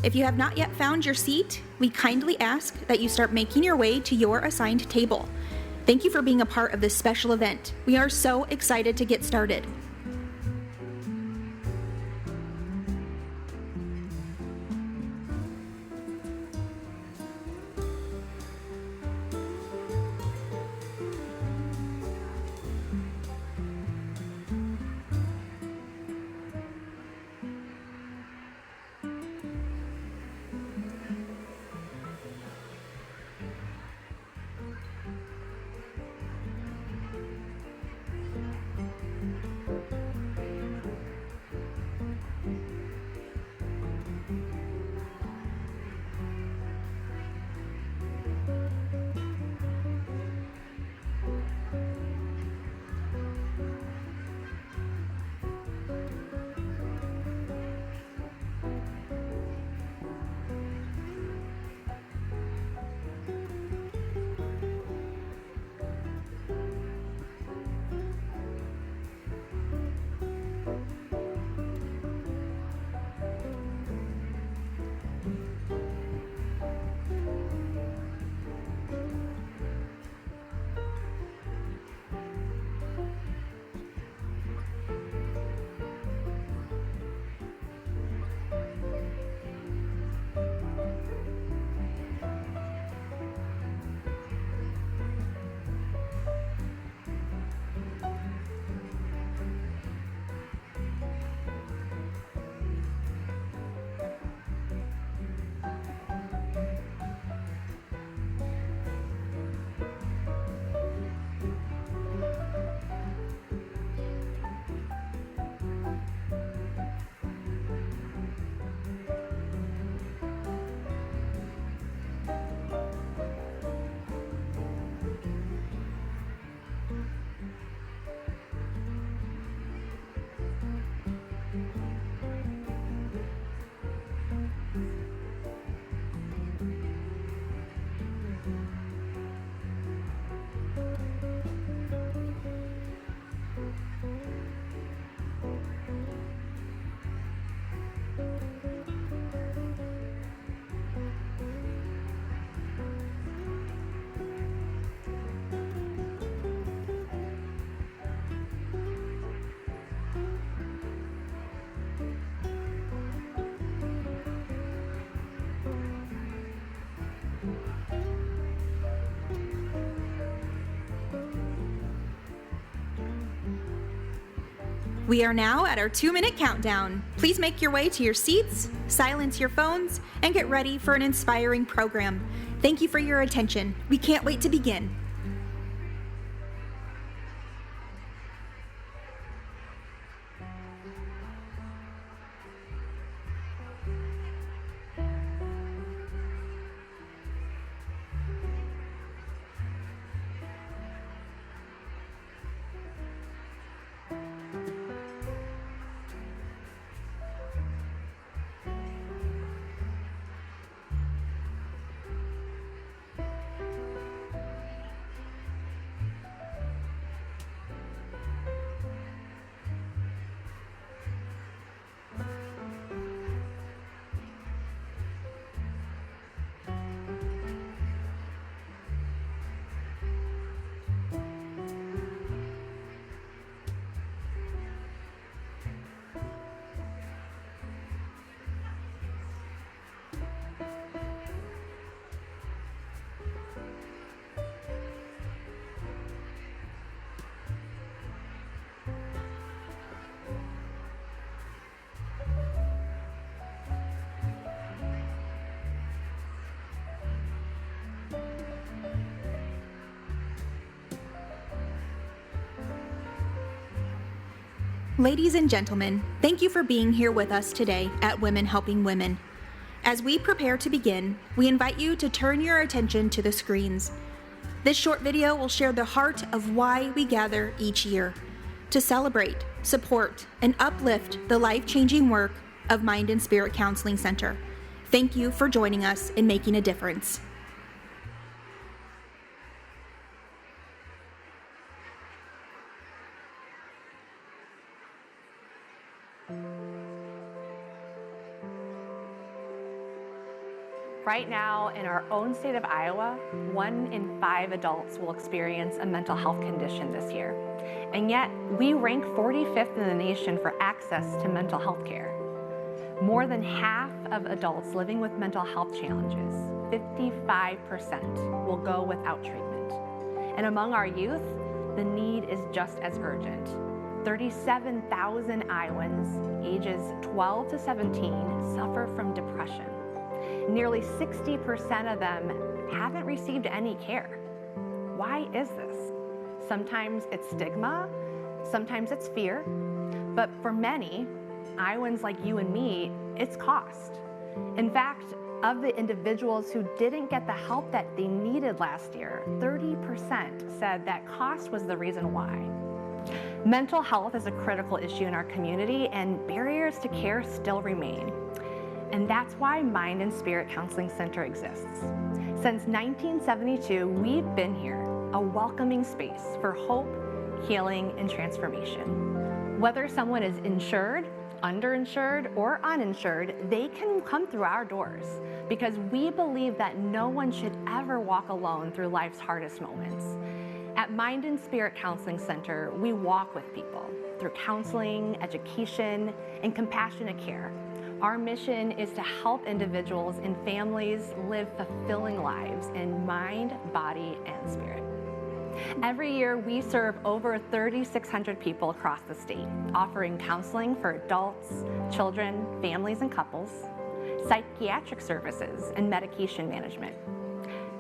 If you have not yet found your seat, we kindly ask that you start making your way to your assigned table. Thank you for being a part of this special event. We are so excited to get started. We are now at our 2-minute countdown. Please make your way to your seats, silence your phones, and get ready for an inspiring program. Thank you for your attention. We can't wait to begin. Ladies and gentlemen, thank you for being here with us today at Women Helping Women. As we prepare to begin, we invite you to turn your attention to the screens. This short video will share the heart of why we gather each year: to celebrate, support, and uplift the life-changing work of Mind and Spirit Counseling Center. Thank you for joining us in making a difference. Right now, in our own state of Iowa, 1 in 5 adults will experience a mental health condition this year. And yet, we rank 45th in the nation for access to mental health care. More than half of adults living with mental health challenges, 55%, will go without treatment. And among our youth, the need is just as urgent. 37,000 Iowans ages 12 to 17 suffer from depression. Nearly 60% of them haven't received any care. Why is this? Sometimes it's stigma, sometimes it's fear, but for many, Iowans like you and me, it's cost. In fact, of the individuals who didn't get the help that they needed last year, 30% said that cost was the reason why. Mental health is a critical issue in our community, and barriers to care still remain. And that's why Mind and Spirit Counseling Center exists. Since 1972, we've been here, a welcoming space for hope, healing, and transformation. Whether someone is insured, underinsured, or uninsured, they can come through our doors because we believe that no one should ever walk alone through life's hardest moments. At Mind and Spirit Counseling Center, we walk with people through counseling, education, and compassionate care. Our mission is to help individuals and families live fulfilling lives in mind, body, and spirit. Every year, we serve over 3,600 people across the state, offering counseling for adults, children, families, and couples, psychiatric services and medication management,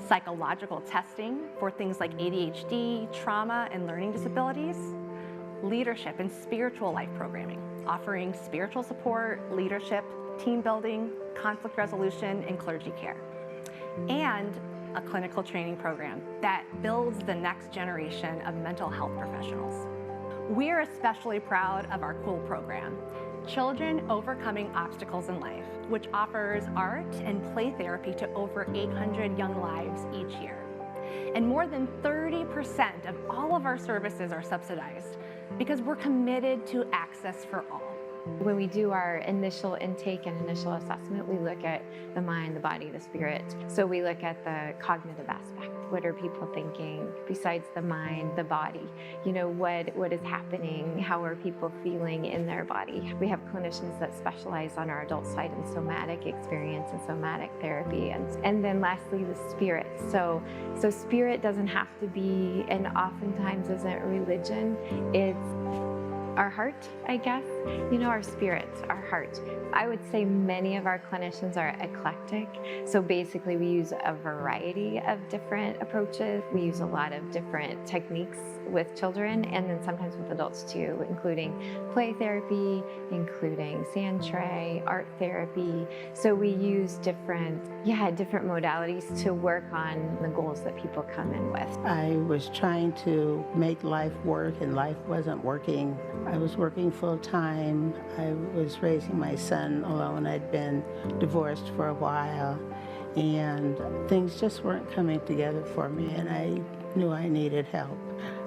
psychological testing for things like ADHD, trauma, and learning disabilities, leadership and spiritual life programming, offering spiritual support, leadership, team building, conflict resolution, and clergy care, and a clinical training program that builds the next generation of mental health professionals. We are especially proud of our COOL program, Children Overcoming Obstacles in Life, which offers art and play therapy to over 800 young lives each year. And more than 30% of all of our services are subsidized because we're committed to access for all. When we do our initial intake and initial assessment, we look at the mind, the body, the spirit. So we look at the cognitive aspect. What are people thinking besides the mind, the body? You know, what is happening? How are people feeling in their body? We have clinicians that specialize on our adult side in somatic experience and somatic therapy. And then lastly, the spirit. So spirit doesn't have to be, and oftentimes isn't religion. It's our heart, I guess, our spirit, our heart. I would say many of our clinicians are eclectic. So basically we use a variety of different approaches. We use a lot of different techniques with children and then sometimes with adults too, including play therapy, including sand tray, art therapy. So we use different modalities to work on the goals that people come in with. I was trying to make life work and life wasn't working. I was working full time. I was raising my son alone. I'd been divorced for a while and things just weren't coming together for me and I knew I needed help.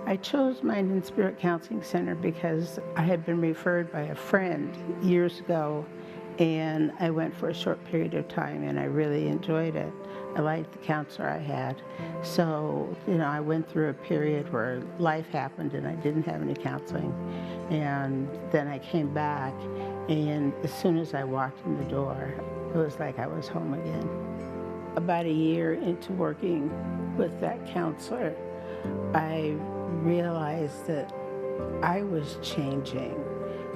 I chose Mind and Spirit Counseling Center because I had been referred by a friend years ago and I went for a short period of time and I really enjoyed it. I liked the counselor I had. So, I went through a period where life happened and I didn't have any counseling. And then I came back and as soon as I walked in the door, it was like I was home again. About a year into working with that counselor, I realized that I was changing.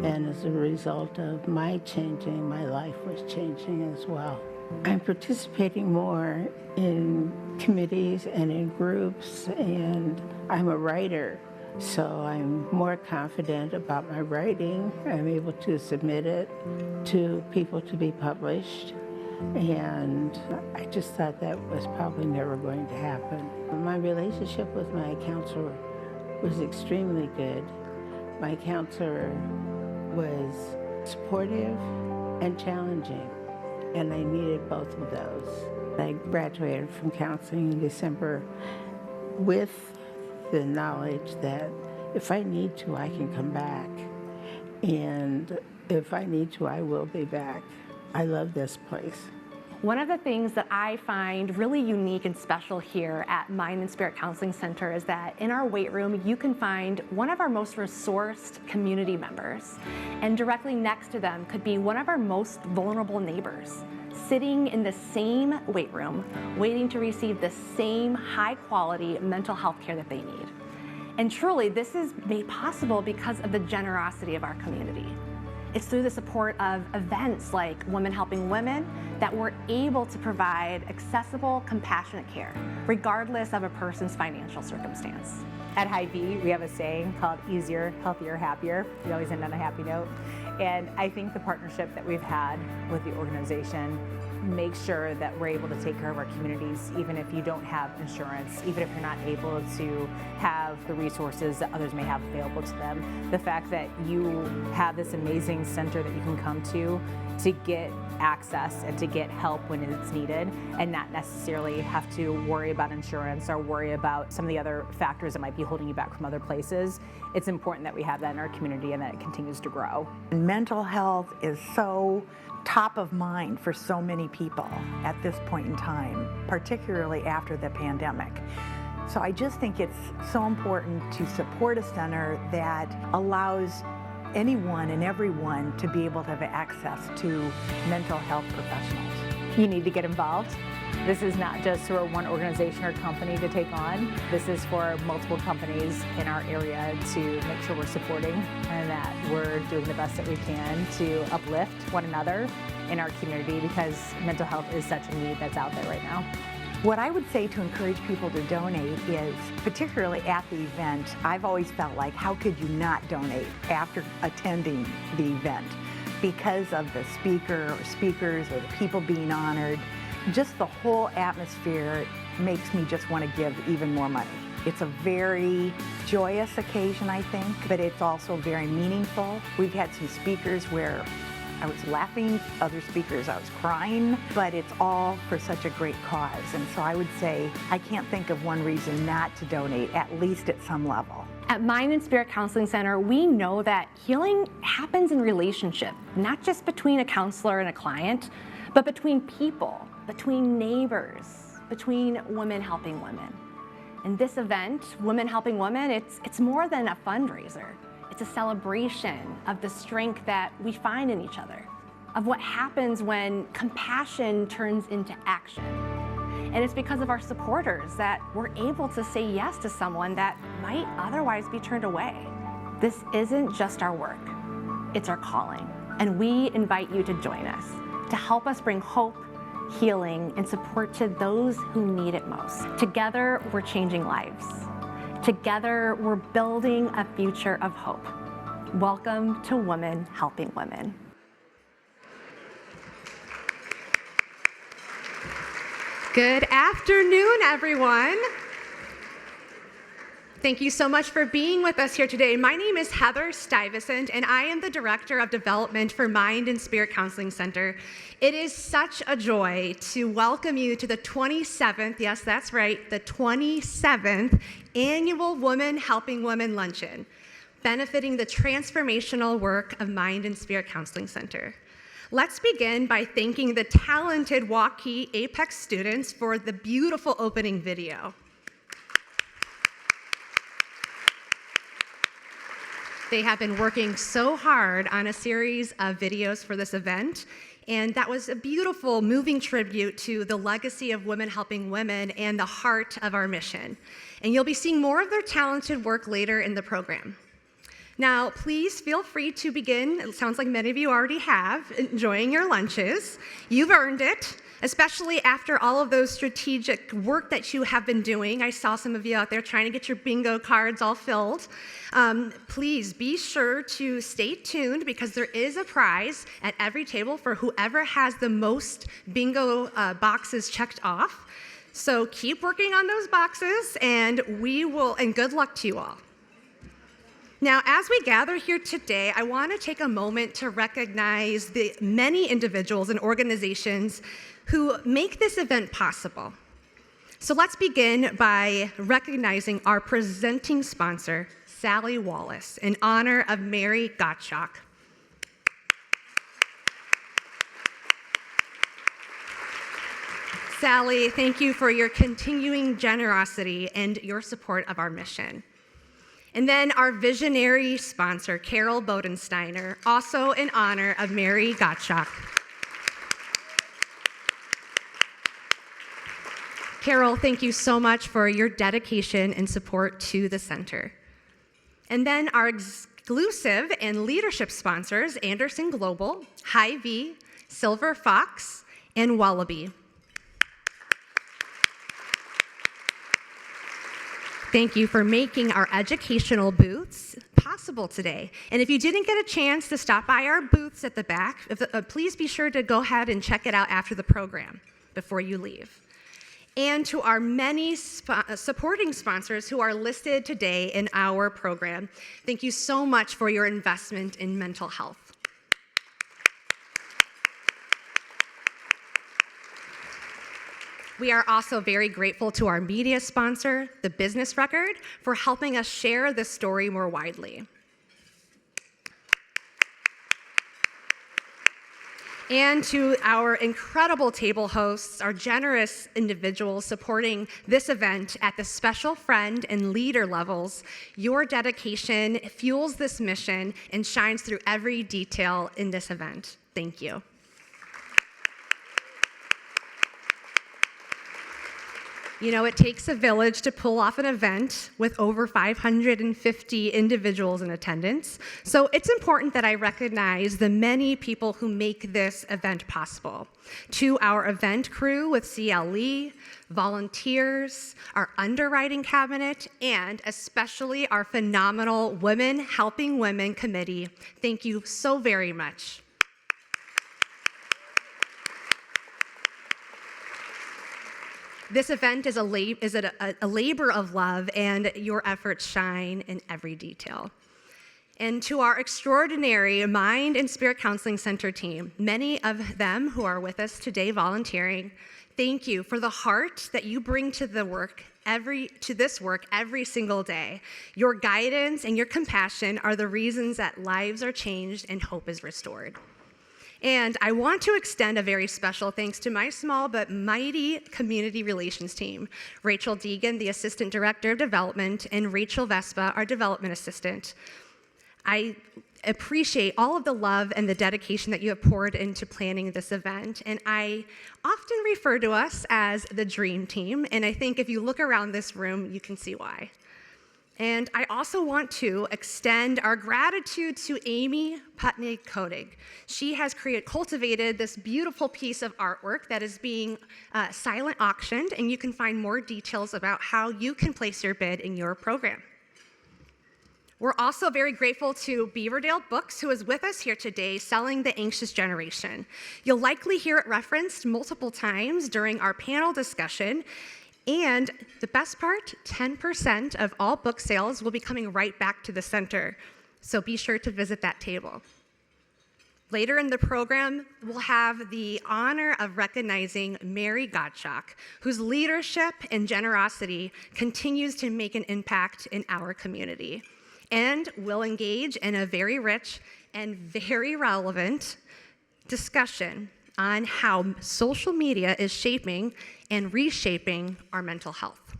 And as a result of my changing, my life was changing as well. I'm participating more in committees and in groups, and I'm a writer, so I'm more confident about my writing. I'm able to submit it to people to be published, and I just thought that was probably never going to happen. My relationship with my counselor was extremely good. My counselor was supportive and challenging, and I needed both of those. I graduated from counseling in December with the knowledge that if I need to, I can come back. And if I need to, I will be back. I love this place. One of the things that I find really unique and special here at Mind and Spirit Counseling Center is that in our weight room, you can find one of our most resourced community members, and directly next to them could be one of our most vulnerable neighbors, sitting in the same weight room, waiting to receive the same high-quality mental health care that they need. And truly, this is made possible because of the generosity of our community. It's through the support of events like Women Helping Women that we're able to provide accessible, compassionate care, regardless of a person's financial circumstance. At Hy-Vee, we have a saying called easier, healthier, happier. We always end on a happy note. And I think the partnership that we've had with the organization makes sure that we're able to take care of our communities, even if you don't have insurance, even if you're not able to have the resources that others may have available to them. The fact that you have this amazing center that you can come to get access and to get help when it's needed, and not necessarily have to worry about insurance or worry about some of the other factors that might be holding you back from other places. It's important that we have that in our community and that it continues to grow. Mental health is so top of mind for so many people at this point in time, particularly after the pandemic. So I just think it's so important to support a center that allows anyone and everyone to be able to have access to mental health professionals. You need to get involved. This is not just for one organization or company to take on. This is for multiple companies in our area to make sure we're supporting and that we're doing the best that we can to uplift one another in our community, because mental health is such a need that's out there right now. What I would say to encourage people to donate is, particularly at the event, I've always felt like, how could you not donate after attending the event? Because of the speaker or speakers or the people being honored, just the whole atmosphere makes me just want to give even more money. It's a very joyous occasion, I think, but it's also very meaningful. We've had some speakers where I was laughing, other speakers I was crying, but it's all for such a great cause. And so I would say I can't think of one reason not to donate, at least at some level. At Mind and Spirit Counseling Center, we know that healing happens in relationship, not just between a counselor and a client, but between people, between neighbors, between women helping women. In this event, Women Helping Women, it's more than a fundraiser. It's a celebration of the strength that we find in each other, of what happens when compassion turns into action. And it's because of our supporters that we're able to say yes to someone that might otherwise be turned away. This isn't just our work, it's our calling. And we invite you to join us to help us bring hope, healing, and support to those who need it most. Together, we're changing lives. Together, we're building a future of hope. Welcome to Women Helping Women. Good afternoon, everyone. Thank you so much for being with us here today. My name is Heather Stuyvesant, and I am the Director of Development for Mind and Spirit Counseling Center. It is such a joy to welcome you to the 27th, yes, that's right, the 27th Annual Women Helping Women Luncheon, benefiting the transformational work of Mind and Spirit Counseling Center. Let's begin by thanking the talented Waukee Apex students for the beautiful opening video. They have been working so hard on a series of videos for this event, and that was a beautiful, moving tribute to the legacy of Women Helping Women and the heart of our mission. And you'll be seeing more of their talented work later in the program. Now, please feel free to begin. It sounds like many of you already have, enjoying your lunches. You've earned it, especially after all of those strategic work that you have been doing. I saw some of you out there trying to get your bingo cards all filled. Please be sure to stay tuned, because there is a prize at every table for whoever has the most bingo boxes checked off. So keep working on those boxes, and good luck to you all. Now, as we gather here today, I want to take a moment to recognize the many individuals and organizations who make this event possible. So let's begin by recognizing our presenting sponsor, Sally Wallace, in honor of Mary Gottschalk. Sally, thank you for your continuing generosity and your support of our mission. And then our visionary sponsor, Carol Bodensteiner, also in honor of Mary Gottschalk. Carol, thank you so much for your dedication and support to the center. And then our exclusive and leadership sponsors, Anderson Global, Hy-Vee, Silver Fox, and Wallaby. Thank you for making our educational booths possible today. And if you didn't get a chance to stop by our booths at the back, please be sure to go ahead and check it out after the program before you leave. And to our many supporting sponsors who are listed today in our program, thank you so much for your investment in mental health. We are also very grateful to our media sponsor, The Business Record, for helping us share this story more widely. And to our incredible table hosts, our generous individuals supporting this event at the special friend and leader levels, your dedication fuels this mission and shines through every detail in this event. Thank you. You know, it takes a village to pull off an event with over 550 individuals in attendance. So it's important that I recognize the many people who make this event possible. To our event crew with CL Lee, volunteers, our underwriting cabinet, and especially our phenomenal Women Helping Women committee, thank you so very much. This event is a labor of love, and your efforts shine in every detail. And to our extraordinary Mind and Spirit Counseling Center team, many of them who are with us today volunteering, thank you for the heart that you bring to this work every single day. Your guidance and your compassion are the reasons that lives are changed and hope is restored. And I want to extend a very special thanks to my small but mighty community relations team, Rachel Deegan, the Assistant Director of Development, and Rachel Vespa, our Development Assistant. I appreciate all of the love and the dedication that you have poured into planning this event, and I often refer to us as the Dream Team, and I think if you look around this room, you can see why. And I also want to extend our gratitude to Amy Putney-Koenig. She has cultivated this beautiful piece of artwork that is being silent auctioned, and you can find more details about how you can place your bid in your program. We're also very grateful to Beaverdale Books, who is with us here today selling The Anxious Generation. You'll likely hear it referenced multiple times during our panel discussion. And the best part, 10% of all book sales will be coming right back to the center. So be sure to visit that table. Later in the program, we'll have the honor of recognizing Mary Gottschalk, whose leadership and generosity continues to make an impact in our community. And we'll engage in a very rich and very relevant discussion on how social media is shaping and reshaping our mental health.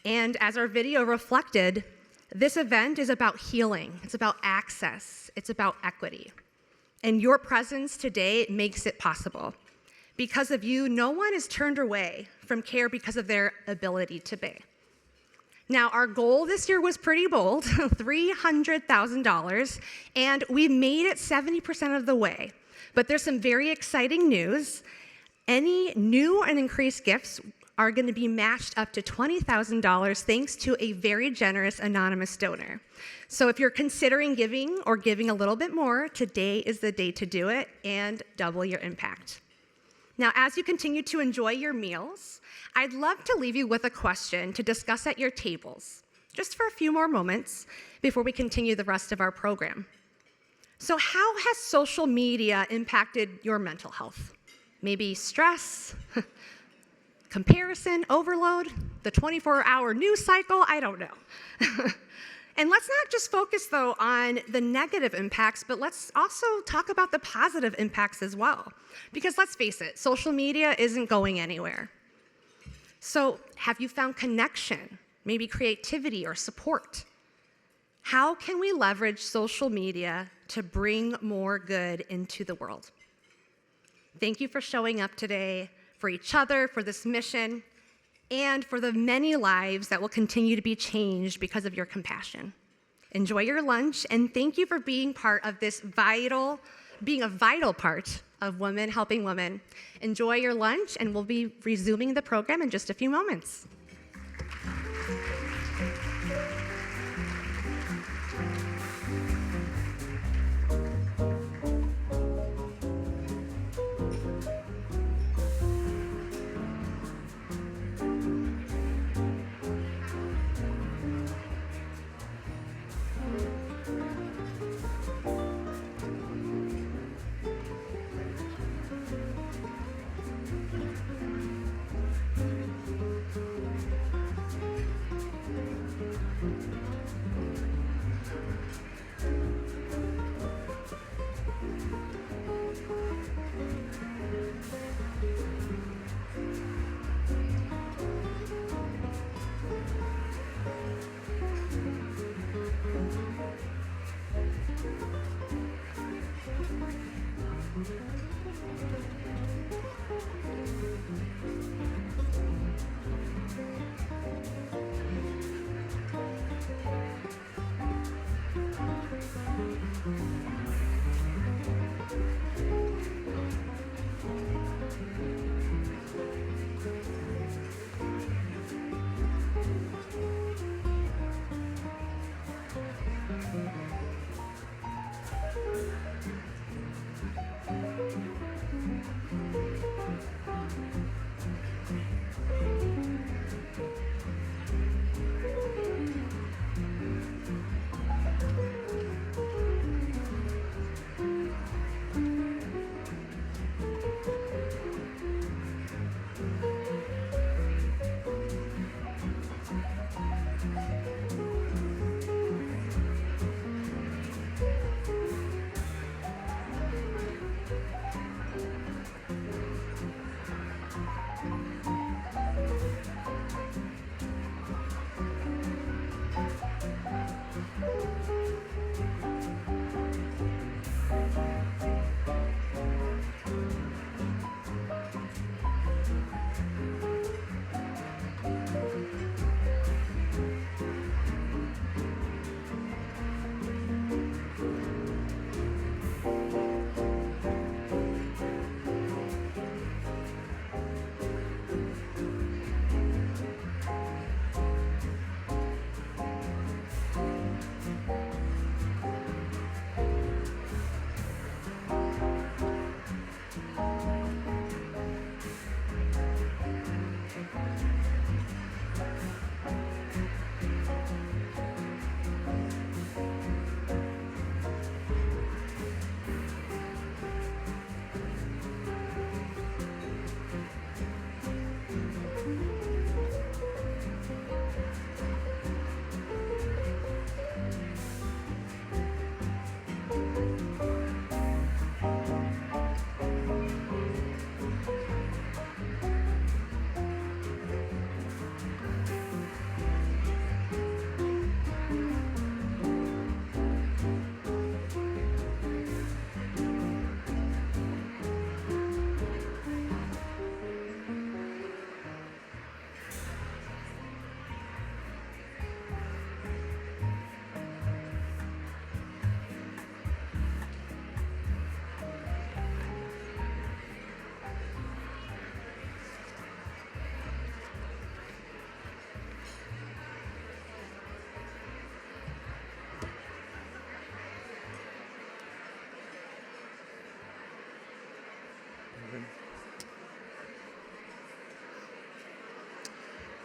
And as our video reflected, this event is about healing, it's about access, it's about equity. And your presence today makes it possible. Because of you, no one is turned away from care because of their ability to pay. Now, our goal this year was pretty bold, $300,000, and we made it 70% of the way. But there's some very exciting news. Any new and increased gifts are going to be matched up to $20,000 thanks to a very generous anonymous donor. So if you're considering giving or giving a little bit more, today is the day to do it and double your impact. Now, as you continue to enjoy your meals, I'd love to leave you with a question to discuss at your tables, just for a few more moments before we continue the rest of our program. So how has social media impacted your mental health? Maybe stress, comparison, overload, the 24-hour news cycle, I don't know. And let's not just focus, though, on the negative impacts, but let's also talk about the positive impacts as well. Because let's face it, social media isn't going anywhere. So have you found connection, maybe creativity or support? How can we leverage social media to bring more good into the world? Thank you for showing up today for each other, for this mission, and for the many lives that will continue to be changed because of your compassion. Enjoy your lunch, and thank you for being part of this being a vital part of Women Helping Women. Enjoy your lunch, and we'll be resuming the program in just a few moments.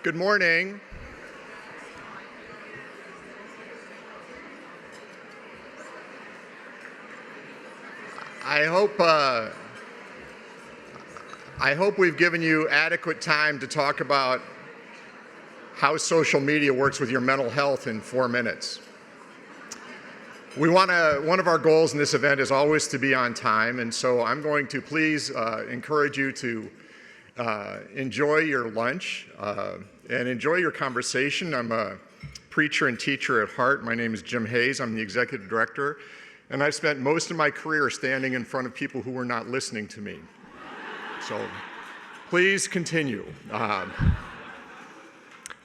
Good morning. I hope we've given you adequate time to talk about how social media works with your mental health in 4 minutes. One of our goals in this event is always to be on time, and so I'm going to please encourage you to enjoy your lunch and enjoy your conversation. I'm a preacher and teacher at heart. My name is Jim Hayes. I'm the executive director, and I've spent most of my career standing in front of people who were not listening to me. So please continue.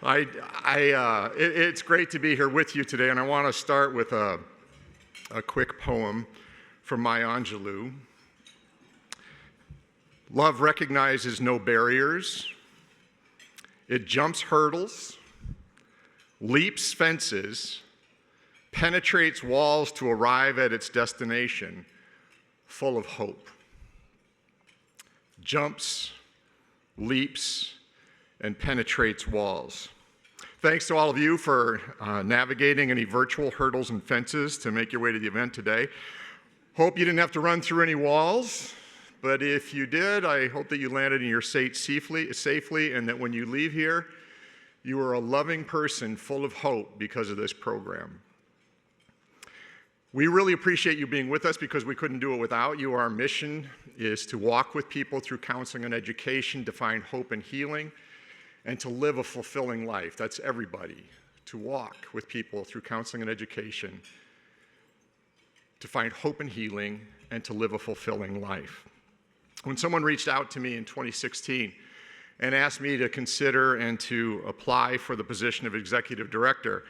It's great to be here with you today, and I want to start with a quick poem from Maya Angelou. Love recognizes no barriers. It jumps hurdles, leaps fences, penetrates walls to arrive at its destination, full of hope. Jumps, leaps, and penetrates walls. Thanks to all of you for navigating any virtual hurdles and fences to make your way to the event today. Hope you didn't have to run through any walls, but if you did, I hope that you landed in your seat safely and that when you leave here, you are a loving person full of hope because of this program. We really appreciate you being with us because we couldn't do it without you. Our mission is to walk with people through counseling and education, to find hope and healing, and to live a fulfilling life. That's everybody. To walk with people through counseling and education, to find hope and healing, and to live a fulfilling life. When someone reached out to me in 2016 and asked me to consider and to apply for the position of executive director,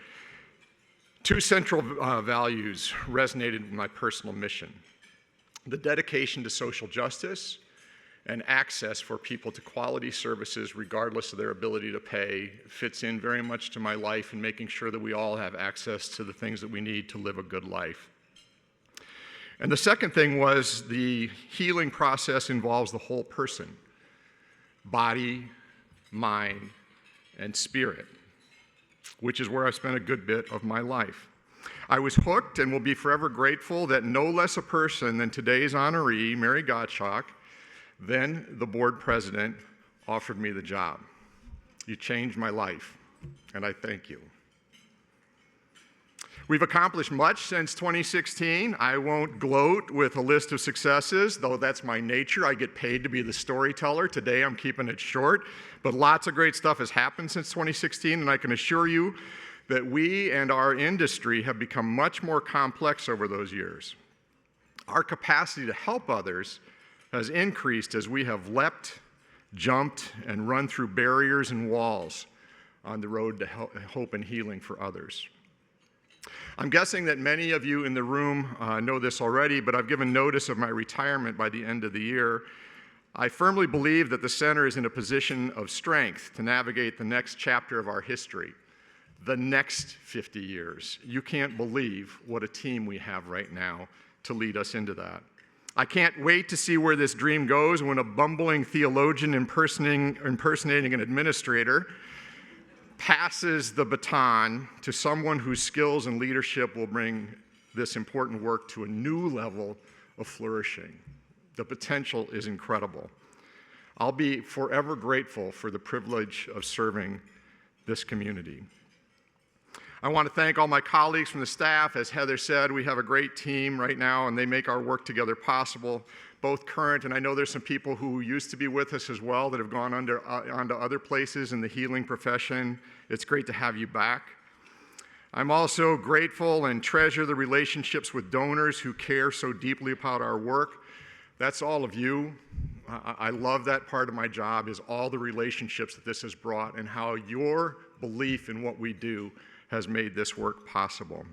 two central values resonated with my personal mission: the dedication to social justice and access for people to quality services regardless of their ability to pay fits in very much to my life in making sure that we all have access to the things that we need to live a good life. And the second thing was the healing process involves the whole person: body, mind, and spirit, which is where I spent a good bit of my life. I was hooked and will be forever grateful that no less a person than today's honoree, Mary Gottschalk, then the board president, offered me the job. You changed my life, and I thank you. We've accomplished much since 2016. I won't gloat with a list of successes, though that's my nature. I get paid to be the storyteller. Today I'm keeping it short, but lots of great stuff has happened since 2016, and I can assure you that we and our industry have become much more complex over those years. Our capacity to help others has increased as we have leapt, jumped, and run through barriers and walls on the road to hope and healing for others. I'm guessing that many of you in the room know this already, but I've given notice of my retirement by the end of the year. I firmly believe that the center is in a position of strength to navigate the next chapter of our history, the next 50 years. You can't believe what a team we have right now to lead us into that. I can't wait to see where this dream goes when a bumbling theologian impersonating an administrator passes the baton to someone whose skills and leadership will bring this important work to a new level of flourishing. The potential is incredible. I'll be forever grateful for the privilege of serving this community. I want to thank all my colleagues from the staff. As Heather said, we have a great team right now, and they make our work together possible, both current, and I know there's some people who used to be with us as well that have gone on to other places in the healing profession. It's great to have you back. I'm also grateful and treasure the relationships with donors who care so deeply about our work. That's all of you. I love that part of my job, is all the relationships that this has brought and how your belief in what we do has made this work possible.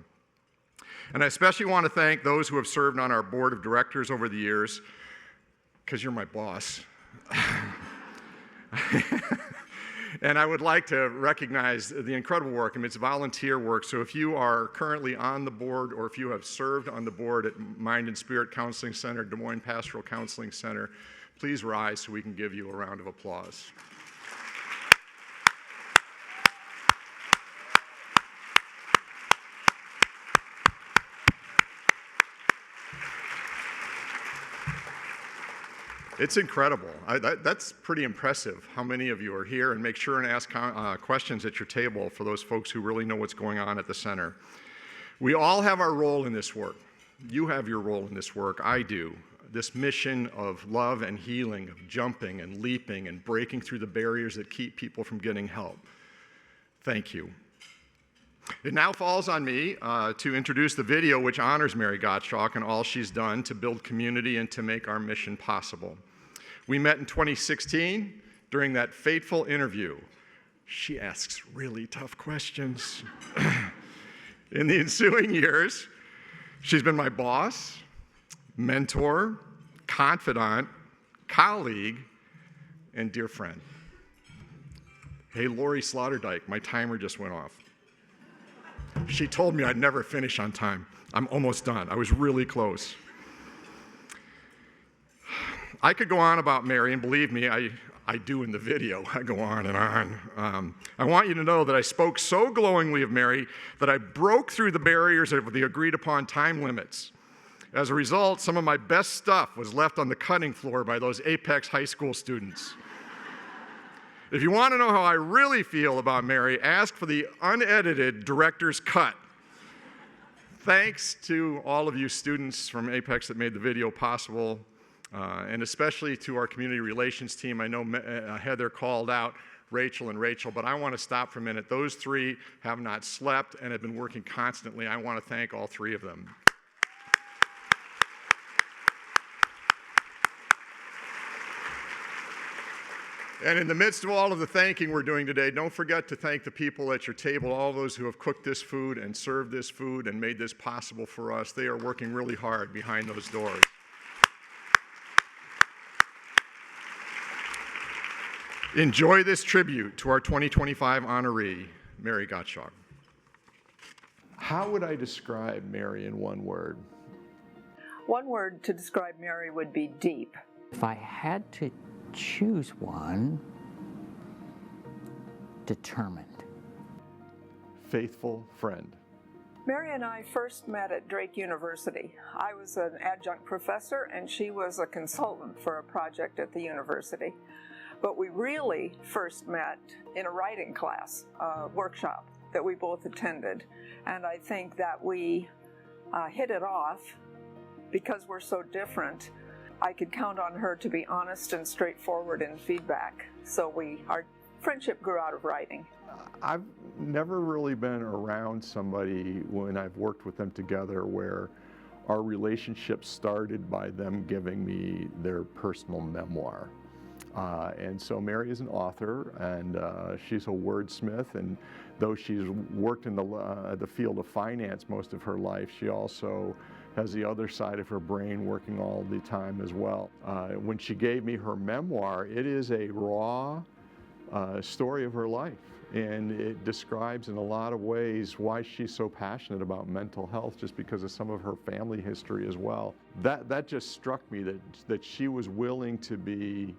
And I especially want to thank those who have served on our board of directors over the years, because you're my boss. And I would like to recognize the incredible work. I mean, it's volunteer work, so if you are currently on the board or if you have served on the board at Mind and Spirit Counseling Center, Des Moines Pastoral Counseling Center, please rise so we can give you a round of applause. It's incredible. That's pretty impressive how many of you are here, and make sure and ask questions at your table for those folks who really know what's going on at the center. We all have our role in this work. You have your role in this work. I do. This mission of love and healing, of jumping and leaping and breaking through the barriers that keep people from getting help. Thank you. It now falls on me to introduce the video which honors Mary Gottschalk and all she's done to build community and to make our mission possible. We met in 2016 during that fateful interview. She asks really tough questions. In the ensuing years, she's been my boss, mentor, confidant, colleague, and dear friend. Hey, Lori Sloterdijk, my timer just went off. She told me I'd never finish on time. I'm almost done. I was really close. I could go on about Mary, and believe me, I do in the video. I go on and on. I want you to know that I spoke so glowingly of Mary that I broke through the barriers of the agreed upon time limits. As a result, some of my best stuff was left on the cutting floor by those Apex High School students. If you want to know how I really feel about Mary, ask for the unedited director's cut. Thanks to all of you students from Apex that made the video possible, and especially to our community relations team. I know Heather called out Rachel and Rachel, but I want to stop for a minute. Those three have not slept and have been working constantly. I want to thank all three of them. And in the midst of all of the thanking we're doing today, don't forget to thank the people at your table, all those who have cooked this food and served this food and made this possible for us. They are working really hard behind those doors. Enjoy this tribute to our 2025 honoree, Mary Gottschalk. How would I describe Mary in one word? One word to describe Mary would be deep. If I had to choose one, determined. Faithful friend. Mary and I first met at Drake University. I was an adjunct professor and she was a consultant for a project at the university. But we really first met in a writing class, a workshop that we both attended. And I think that we hit it off because we're so different. I could count on her to be honest and straightforward in feedback. So our friendship grew out of writing. I've never really been around somebody when I've worked with them together where our relationship started by them giving me their personal memoir. And so Mary is an author, and she's a wordsmith, and though she's worked in the field of finance most of her life, she also has the other side of her brain working all the time as well. When she gave me her memoir, it is a raw story of her life, and it describes in a lot of ways why she's so passionate about mental health, just because of some of her family history as well. That just struck me, that she was willing to be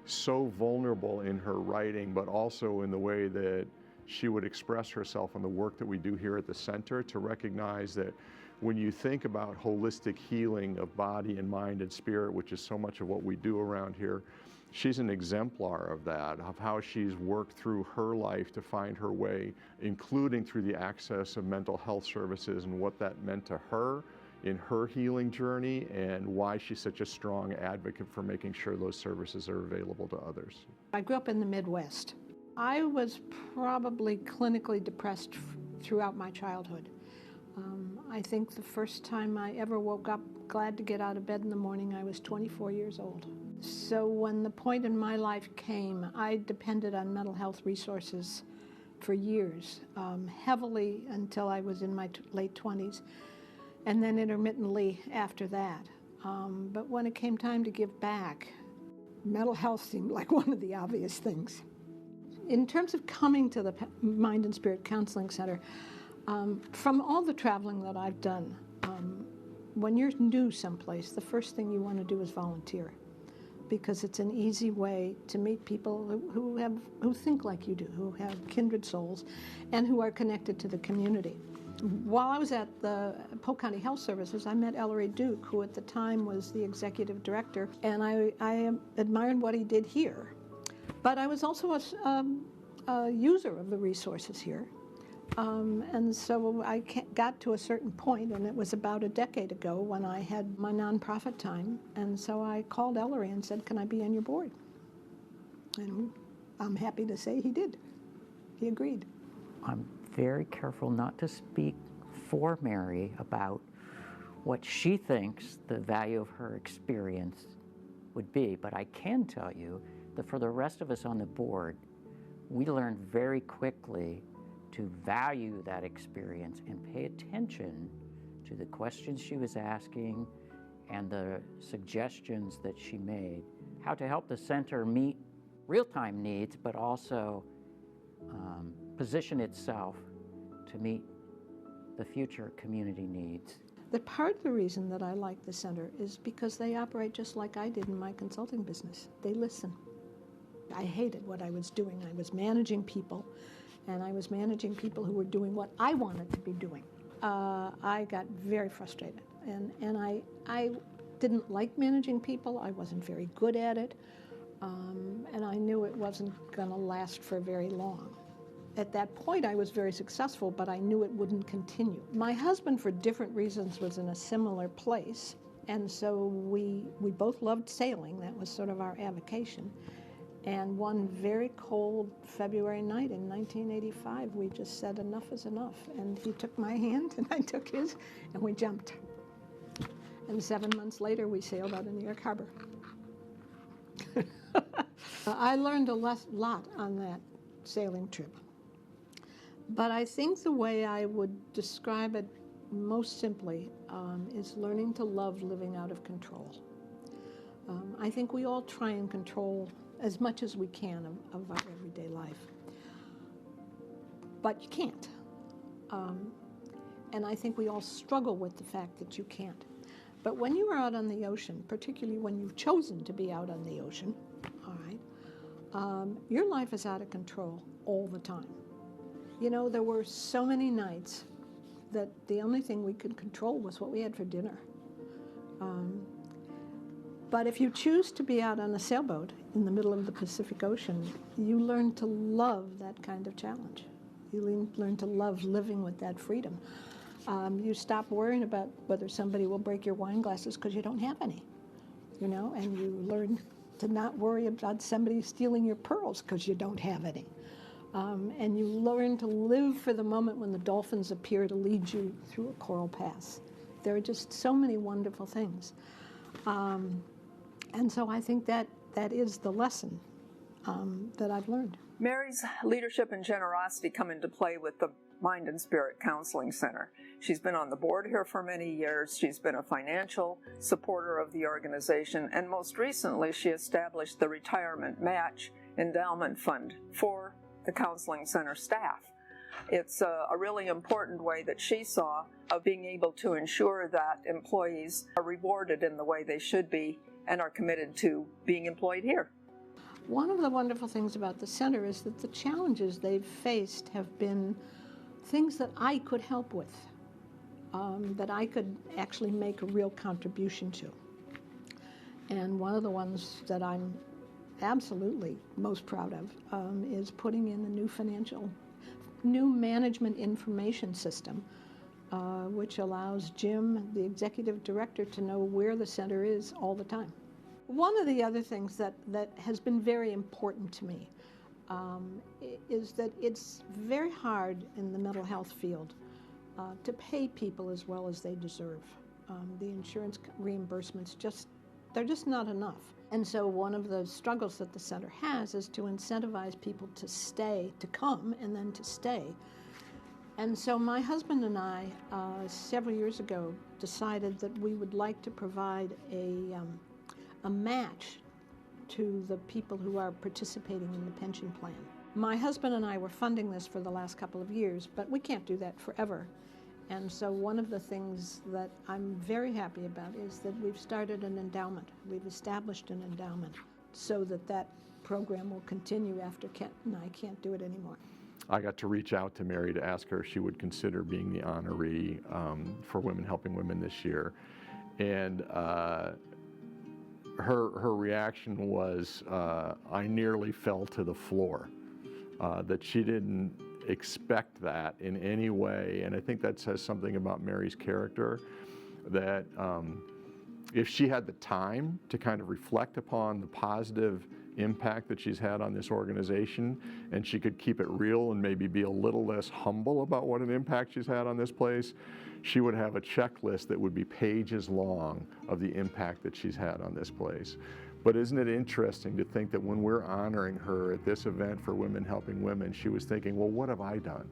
so vulnerable in her writing, but also in the way that she would express herself in the work that we do here at the center, to recognize that when you think about holistic healing of body and mind and spirit, which is so much of what we do around here, she's an exemplar of that, of how she's worked through her life to find her way, including through the access of mental health services and what that meant to her in her healing journey, and why she's such a strong advocate for making sure those services are available to others. I grew up in the Midwest. I was probably clinically depressed throughout my childhood. I think the first time I ever woke up glad to get out of bed in the morning, I was 24 years old. So when the point in my life came, I depended on mental health resources for years, heavily until I was in my late 20s, and then intermittently after that. But when it came time to give back, mental health seemed like one of the obvious things. In terms of coming to the Mind and Spirit Counseling Center, from all the traveling that I've done, when you're new someplace, the first thing you want to do is volunteer, because it's an easy way to meet people who think like you do, who have kindred souls, and who are connected to the community. While I was at the Polk County Health Services, I met Ellery Duke, who at the time was the executive director, and I admired what he did here. But I was also a user of the resources here. And so I got to a certain point, and it was about a decade ago when I had my nonprofit time. And so I called Ellery and said, "Can I be on your board?" And I'm happy to say he did. He agreed. I'm very careful not to speak for Mary about what she thinks the value of her experience would be, but I can tell you that for the rest of us on the board, we learned very quickly to value that experience and pay attention to the questions she was asking and the suggestions that she made, how to help the center meet real-time needs, but also position itself to meet the future community needs. That part of the reason that I like the center is because they operate just like I did in my consulting business. They listen. I hated what I was doing. I was managing people, and I was managing people who were doing what I wanted to be doing. I got very frustrated, and I didn't like managing people. I wasn't very good at it, and I knew it wasn't going to last for very long. At that point, I was very successful, but I knew it wouldn't continue. My husband, for different reasons, was in a similar place, and so we both loved sailing. That was sort of our avocation. And one very cold February night in 1985, we just said enough is enough. And he took my hand, and I took his, and we jumped. And 7 months later, we sailed out of New York Harbor. I learned a lot on that sailing trip. But I think the way I would describe it most simply is learning to love living out of control. I think we all try and control as much as we can of our everyday life. But you can't. And I think we all struggle with the fact that you can't. But when you are out on the ocean, particularly when you've chosen to be out on the ocean, all right, your life is out of control all the time. You know, there were so many nights that the only thing we could control was what we had for dinner. But if you choose to be out on a sailboat in the middle of the Pacific Ocean, you learn to love that kind of challenge. You learn to love living with that freedom. You stop worrying about whether somebody will break your wine glasses because you don't have any, you know, and you learn to not worry about somebody stealing your pearls because you don't have any. And you learn to live for the moment when the dolphins appear to lead you through a coral pass. There are just so many wonderful things. And so I think that is the lesson that I've learned. Mary's leadership and generosity come into play with the Mind and Spirit Counseling Center. She's been on the board here for many years. She's been a financial supporter of the organization, and most recently she established the Retirement Match Endowment Fund for the Counseling Center staff. It's a really important way that she saw of being able to ensure that employees are rewarded in the way they should be and are committed to being employed here. One of the wonderful things about the center is that the challenges they've faced have been things that I could help with, that I could actually make a real contribution to. And one of the ones that I'm absolutely most proud of is putting in a new management information system, which allows Jim, the executive director, to know where the center is all the time. One of the other things that has been very important to me is that it's very hard in the mental health field to pay people as well as they deserve. The insurance reimbursements they're just not enough. And so one of the struggles that the center has is to incentivize people to stay, to come and then to stay. And so my husband and I, several years ago, decided that we would like to provide a match to the people who are participating in the pension plan. My husband and I were funding this for the last couple of years, but we can't do that forever. And so one of the things that I'm very happy about is that we've started an endowment. We've established an endowment so that program will continue after Kent and I can't do it anymore. I got to reach out to Mary to ask her if she would consider being the honoree for Women Helping Women this year. And her reaction was, I nearly fell to the floor, that she didn't expect that in any way. And I think that says something about Mary's character, that if she had the time to kind of reflect upon the positive impact that she's had on this organization, and she could keep it real and maybe be a little less humble about what an impact she's had on this place, she would have a checklist that would be pages long of the impact that she's had on this place. But isn't it interesting to think that when we're honoring her at this event for Women Helping Women, she was thinking, well, what have I done?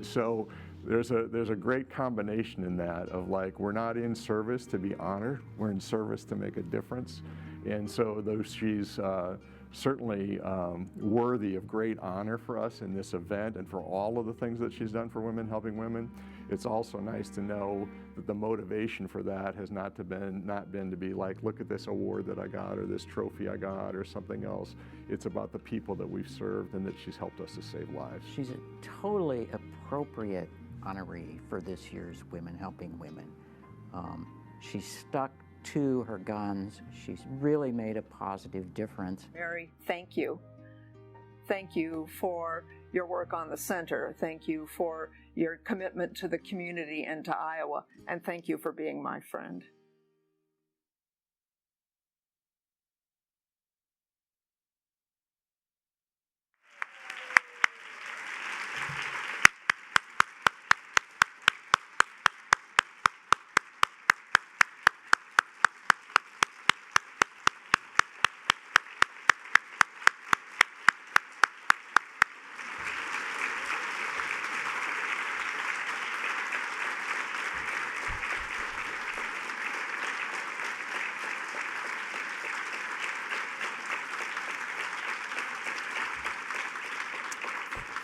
So there's a great combination in that of, like, we're not in service to be honored, we're in service to make a difference. And so though she's certainly worthy of great honor for us in this event and for all of the things that she's done for Women Helping Women, it's also nice to know that the motivation for that has not been to be like, look at this award that I got or this trophy I got or something else. It's about the people that we've served and that she's helped us to save lives. She's a totally appropriate honoree for this year's Women Helping Women. She's stuck to her guns. She's really made a positive difference. Mary, thank you. Thank you for your work on the center. Thank you for your commitment to the community and to Iowa. And thank you for being my friend.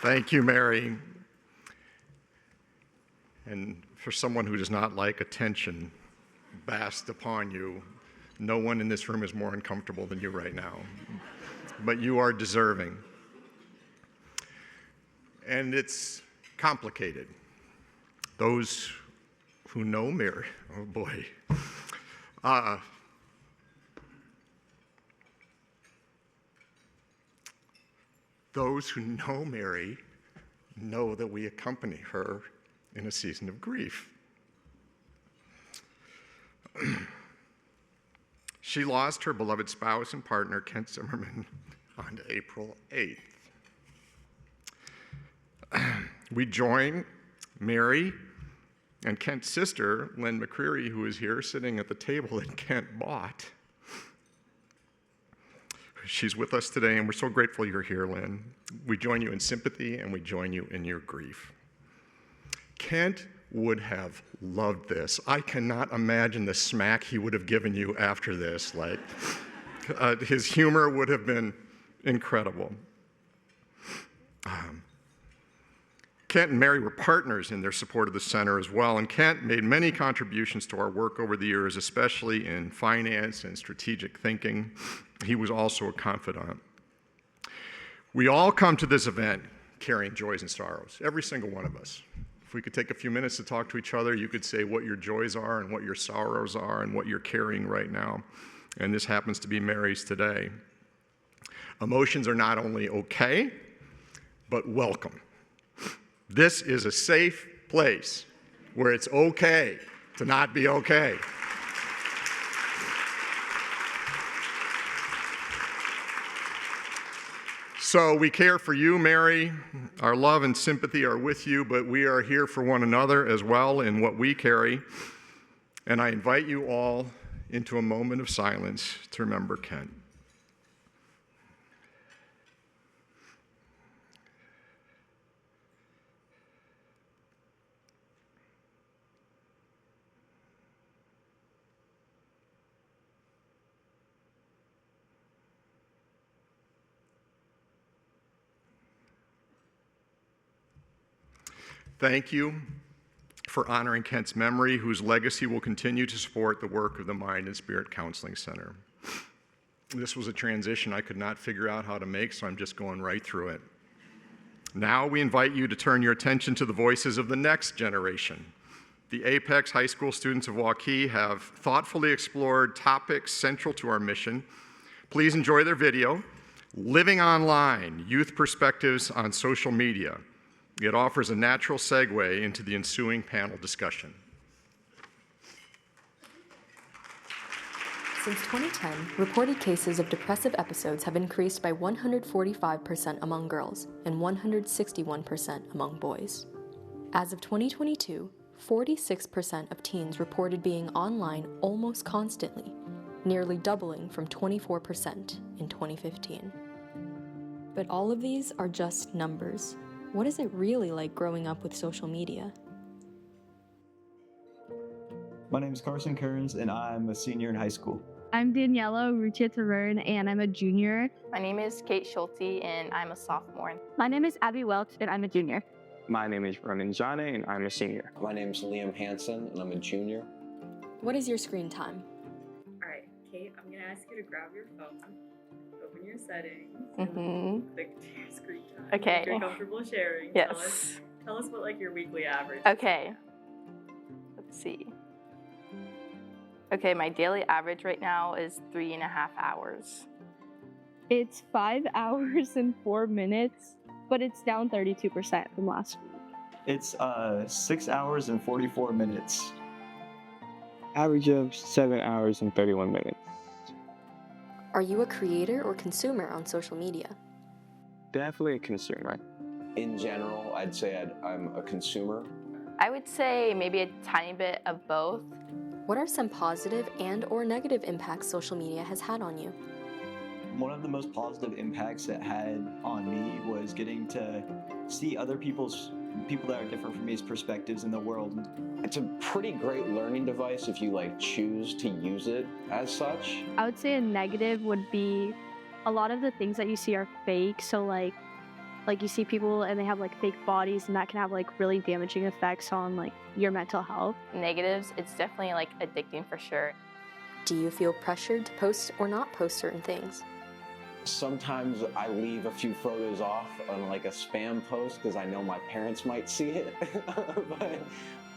Thank you, Mary. And for someone who does not like attention basked upon you, no one in this room is more uncomfortable than you right now. But you are deserving. And it's complicated. Those who know Mary, oh boy. Those who know Mary know that we accompany her in a season of grief. She lost her beloved spouse and partner, Kent Zimmerman, on April 8th. We join Mary and Kent's sister, Lynn McCreary, who is here sitting at the table that Kent bought. She's with us today, and we're so grateful you're here, Lynn. We join you in sympathy, and we join you in your grief. Kent would have loved this. I cannot imagine the smack he would have given you after this. Like, his humor would have been incredible. Kent and Mary were partners in their support of the center as well, and Kent made many contributions to our work over the years, especially in finance and strategic thinking. He was also a confidant. We all come to this event carrying joys and sorrows, every single one of us. If we could take a few minutes to talk to each other, you could say what your joys are and what your sorrows are and what you're carrying right now. And this happens to be Mary's today. Emotions are not only okay, but welcome. This is a safe place where it's okay to not be okay. So we care for you, Mary. Our love and sympathy are with you, but we are here for one another as well in what we carry. And I invite you all into a moment of silence to remember Kent. Thank you for honoring Kent's memory, whose legacy will continue to support the work of the Mind and Spirit Counseling Center. This was a transition I could not figure out how to make, so I'm just going right through it. Now we invite you to turn your attention to the voices of the next generation. The Apex High School students of Waukee have thoughtfully explored topics central to our mission. Please enjoy their video. Living Online, Youth Perspectives on Social Media. It offers a natural segue into the ensuing panel discussion. Since 2010, reported cases of depressive episodes have increased by 145% among girls and 161% among boys. As of 2022, 46% of teens reported being online almost constantly, nearly doubling from 24% in 2015. But all of these are just numbers. What is it really like growing up with social media? My name is Carson Kearns, and I'm a senior in high school. I'm Daniela Rutia Tavern, and I'm a junior. My name is Kate Schulte, and I'm a sophomore. My name is Abby Welch, and I'm a junior. My name is Ronan Jane, and I'm a senior. My name is Liam Hansen, and I'm a junior. What is your screen time? All right, Kate, I'm going to ask you to grab your phone, open your settings, Mm-hmm. click to your screen time. Okay. If you're comfortable sharing, Yes. tell us what like your weekly average is. Okay. Let's see. Okay, my daily average right now is 3.5 hours. It's 5 hours and 4 minutes, but it's down 32% from last week. It's 6 hours and 44 minutes. Average of 7 hours and 31 minutes. Are you a creator or consumer on social media? Definitely a consumer. In general, I'd say I'm a consumer. I would say maybe a tiny bit of both. What are some positive and or negative impacts social media has had on you? One of the most positive impacts it had on me was getting to see other people that are different from me's perspectives in the world. It's a pretty great learning device if you choose to use it as such. I would say a negative would be a lot of the things that you see are fake. So like you see people and they have fake bodies, and that can have really damaging effects on your mental health. Negatives, it's definitely addicting for sure. Do you feel pressured to post or not post certain things? Sometimes I leave a few photos off on a spam post because I know my parents might see it. But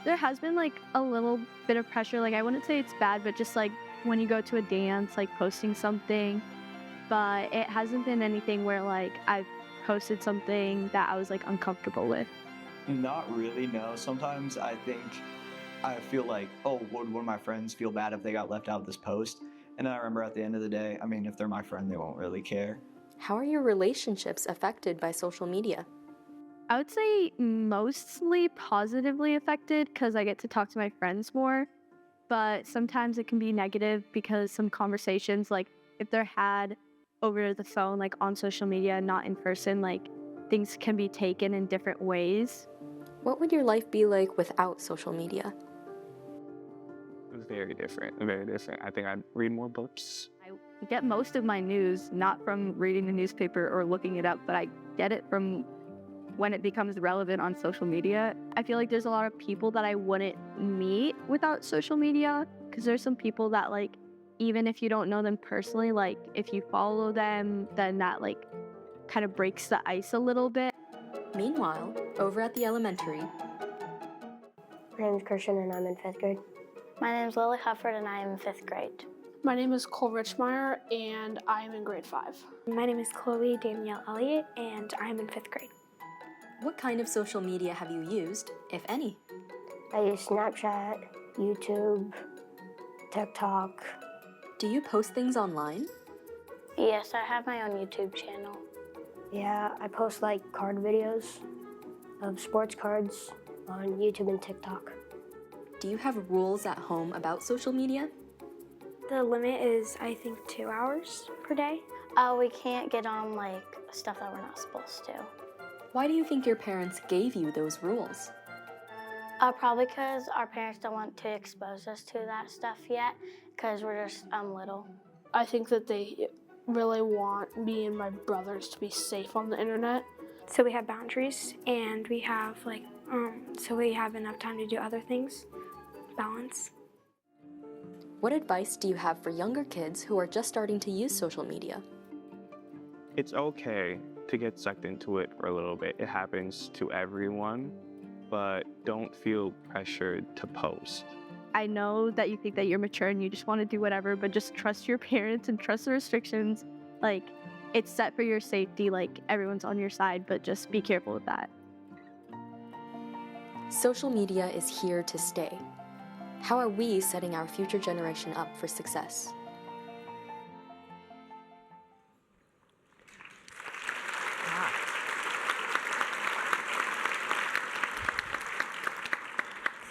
There has been a little bit of pressure. I wouldn't say it's bad, but just when you go to a dance, posting something. But it hasn't been anything where I've posted something that I was uncomfortable with. Not really, no. Sometimes I feel would one of my friends feel bad if they got left out of this post? And I remember at the end of the day, if they're my friend, they won't really care. How are your relationships affected by social media? I would say mostly positively affected because I get to talk to my friends more. But sometimes it can be negative because some conversations, if they're had over the phone, on social media, not in person, things can be taken in different ways. What would your life be like without social media? It was very different, very different. I think I'd read more books. I get most of my news not from reading the newspaper or looking it up, but I get it from when it becomes relevant on social media. I feel like there's a lot of people that I wouldn't meet without social media, because there's some people that even if you don't know them personally, if you follow them, then that kind of breaks the ice a little bit. Meanwhile, over at the elementary. My name is Christian and I'm in 5th grade. My name is Lily Hufford and I am in 5th grade. My name is Cole Richmeyer and I am in grade 5. My name is Chloe Danielle Elliott and I am in 5th grade. What kind of social media have you used, if any? I use Snapchat, YouTube, TikTok. Do you post things online? Yes, I have my own YouTube channel. Yeah, I post card videos of sports cards on YouTube and TikTok. Do you have rules at home about social media? The limit is, I think, 2 hours per day. We can't get on stuff that we're not supposed to. Why do you think your parents gave you those rules? Probably because our parents don't want to expose us to that stuff yet, because we're just little. I think that they really want me and my brothers to be safe on the internet. So we have boundaries, and we have so we have enough time to do other things. Balance. What advice do you have for younger kids who are just starting to use social media? It's okay to get sucked into it for a little bit. It happens to everyone, but don't feel pressured to post. I know that you think that you're mature and you just want to do whatever, but just trust your parents and trust the restrictions. it's set for your safety, like everyone's on your side, but just be careful with that. Social media is here to stay. How are we setting our future generation up for success?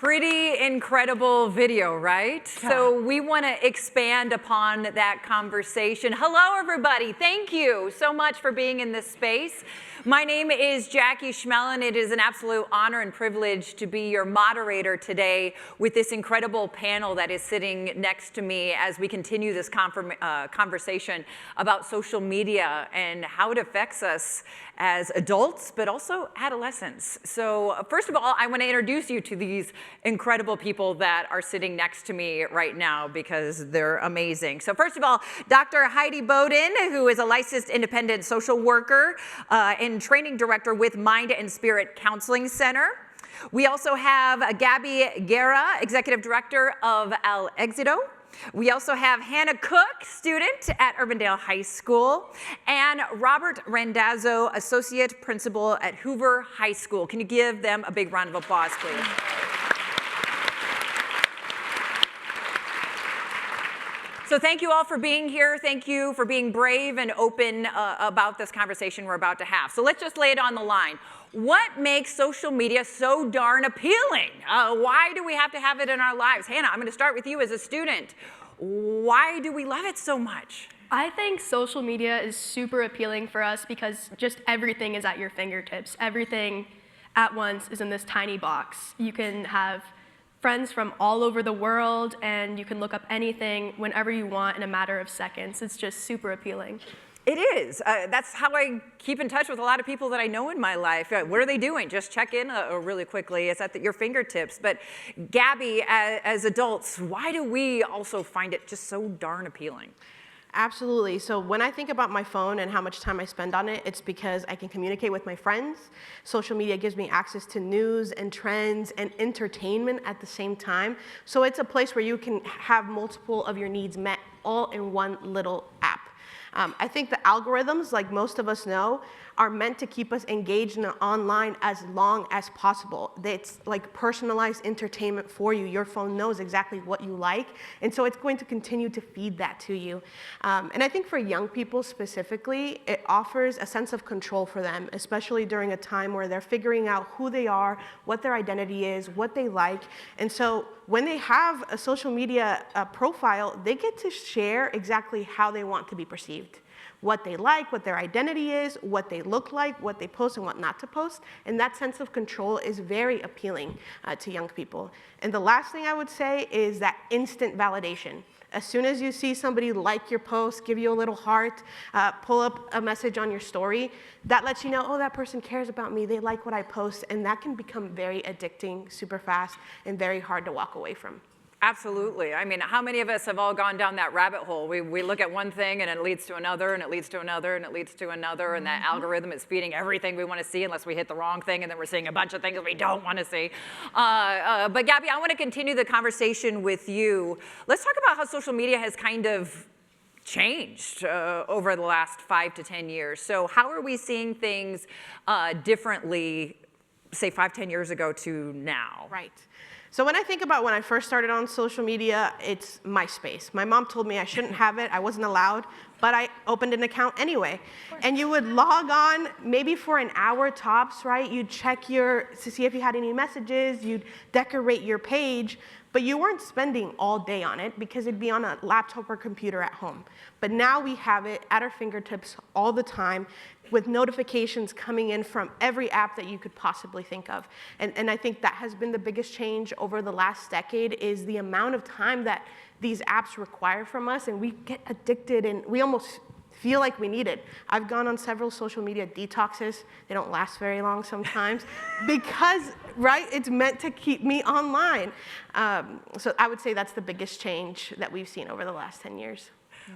Pretty incredible video, right? So we want to expand upon that conversation. Hello, everybody. Thank you so much for being in this space. My name is Jackie Schmelin. It is an absolute honor and privilege to be your moderator today with this incredible panel that is sitting next to me as we continue this conversation about social media and how it affects us as adults, but also adolescents. So first of all, I want to introduce you to these incredible people that are sitting next to me right now because they're amazing. So first of all, Dr. Heidi Bowden, who is a licensed independent social worker and training director with Mind and Spirit Counseling Center. We also have Gabby Guerra, executive director of El Éxito. We also have Hannah Cook, student at Urbandale High School, and Robert Randazzo, associate principal at Hoover High School. Can you give them a big round of applause, please? So thank you all for being here. Thank you for being brave and open about this conversation we're about to have. So let's just lay it on the line. What makes social media so darn appealing? Why do we have to have it in our lives? Hannah, I'm going to start with you as a student. Why do we love it so much? I think social media is super appealing for us because just everything is at your fingertips. Everything at once is in this tiny box. You can have friends from all over the world, and you can look up anything whenever you want in a matter of seconds. It's just super appealing. It is. That's how I keep in touch with a lot of people that I know in my life. What are they doing? Just check in really quickly. It's at your fingertips. But Gabby, as adults, why do we also find it just so darn appealing? Absolutely. So when I think about my phone and how much time I spend on it, it's because I can communicate with my friends. Social media gives me access to news and trends and entertainment at the same time. So it's a place where you can have multiple of your needs met all in one little app. I think the algorithms, like most of us know, are meant to keep us engaged in online as long as possible. It's like personalized entertainment for you. Your phone knows exactly what you like, and so it's going to continue to feed that to you. And I think for young people specifically, it offers a sense of control for them, especially during a time where they're figuring out who they are, what their identity is, what they like. And so when they have a social media profile, they get to share exactly how they want to be perceived. What they like, what their identity is, what they look like, what they post and what not to post. And that sense of control is very appealing to young people. And the last thing I would say is that instant validation. As soon as you see somebody like your post, give you a little heart, pull up a message on your story, that lets you know, oh, that person cares about me, they like what I post, and that can become very addicting super fast and very hard to walk away from. Absolutely. I mean, how many of us have all gone down that rabbit hole? We look at one thing and it leads to another and it leads to another and it leads to another, and that algorithm is feeding everything we want to see unless we hit the wrong thing, and then we're seeing a bunch of things we don't want to see. But Gabby, I want to continue the conversation with you. Let's talk about how social media has kind of changed over the last 5 to 10 years. So how are we seeing things differently, say 5, 10 years ago to now? Right. So when I think about when I first started on social media, it's MySpace. My mom told me I shouldn't have it, I wasn't allowed, but I opened an account anyway. And you would log on maybe for an hour tops, right? You'd check to see if you had any messages, you'd decorate your page, but you weren't spending all day on it because it'd be on a laptop or computer at home. But now we have it at our fingertips all the time, with notifications coming in from every app that you could possibly think of. And I think that has been the biggest change over the last decade, is the amount of time that these apps require from us, and we get addicted and we almost feel like we need it. I've gone on several social media detoxes. They don't last very long sometimes because, right, it's meant to keep me online. So I would say that's the biggest change that we've seen over the last 10 years.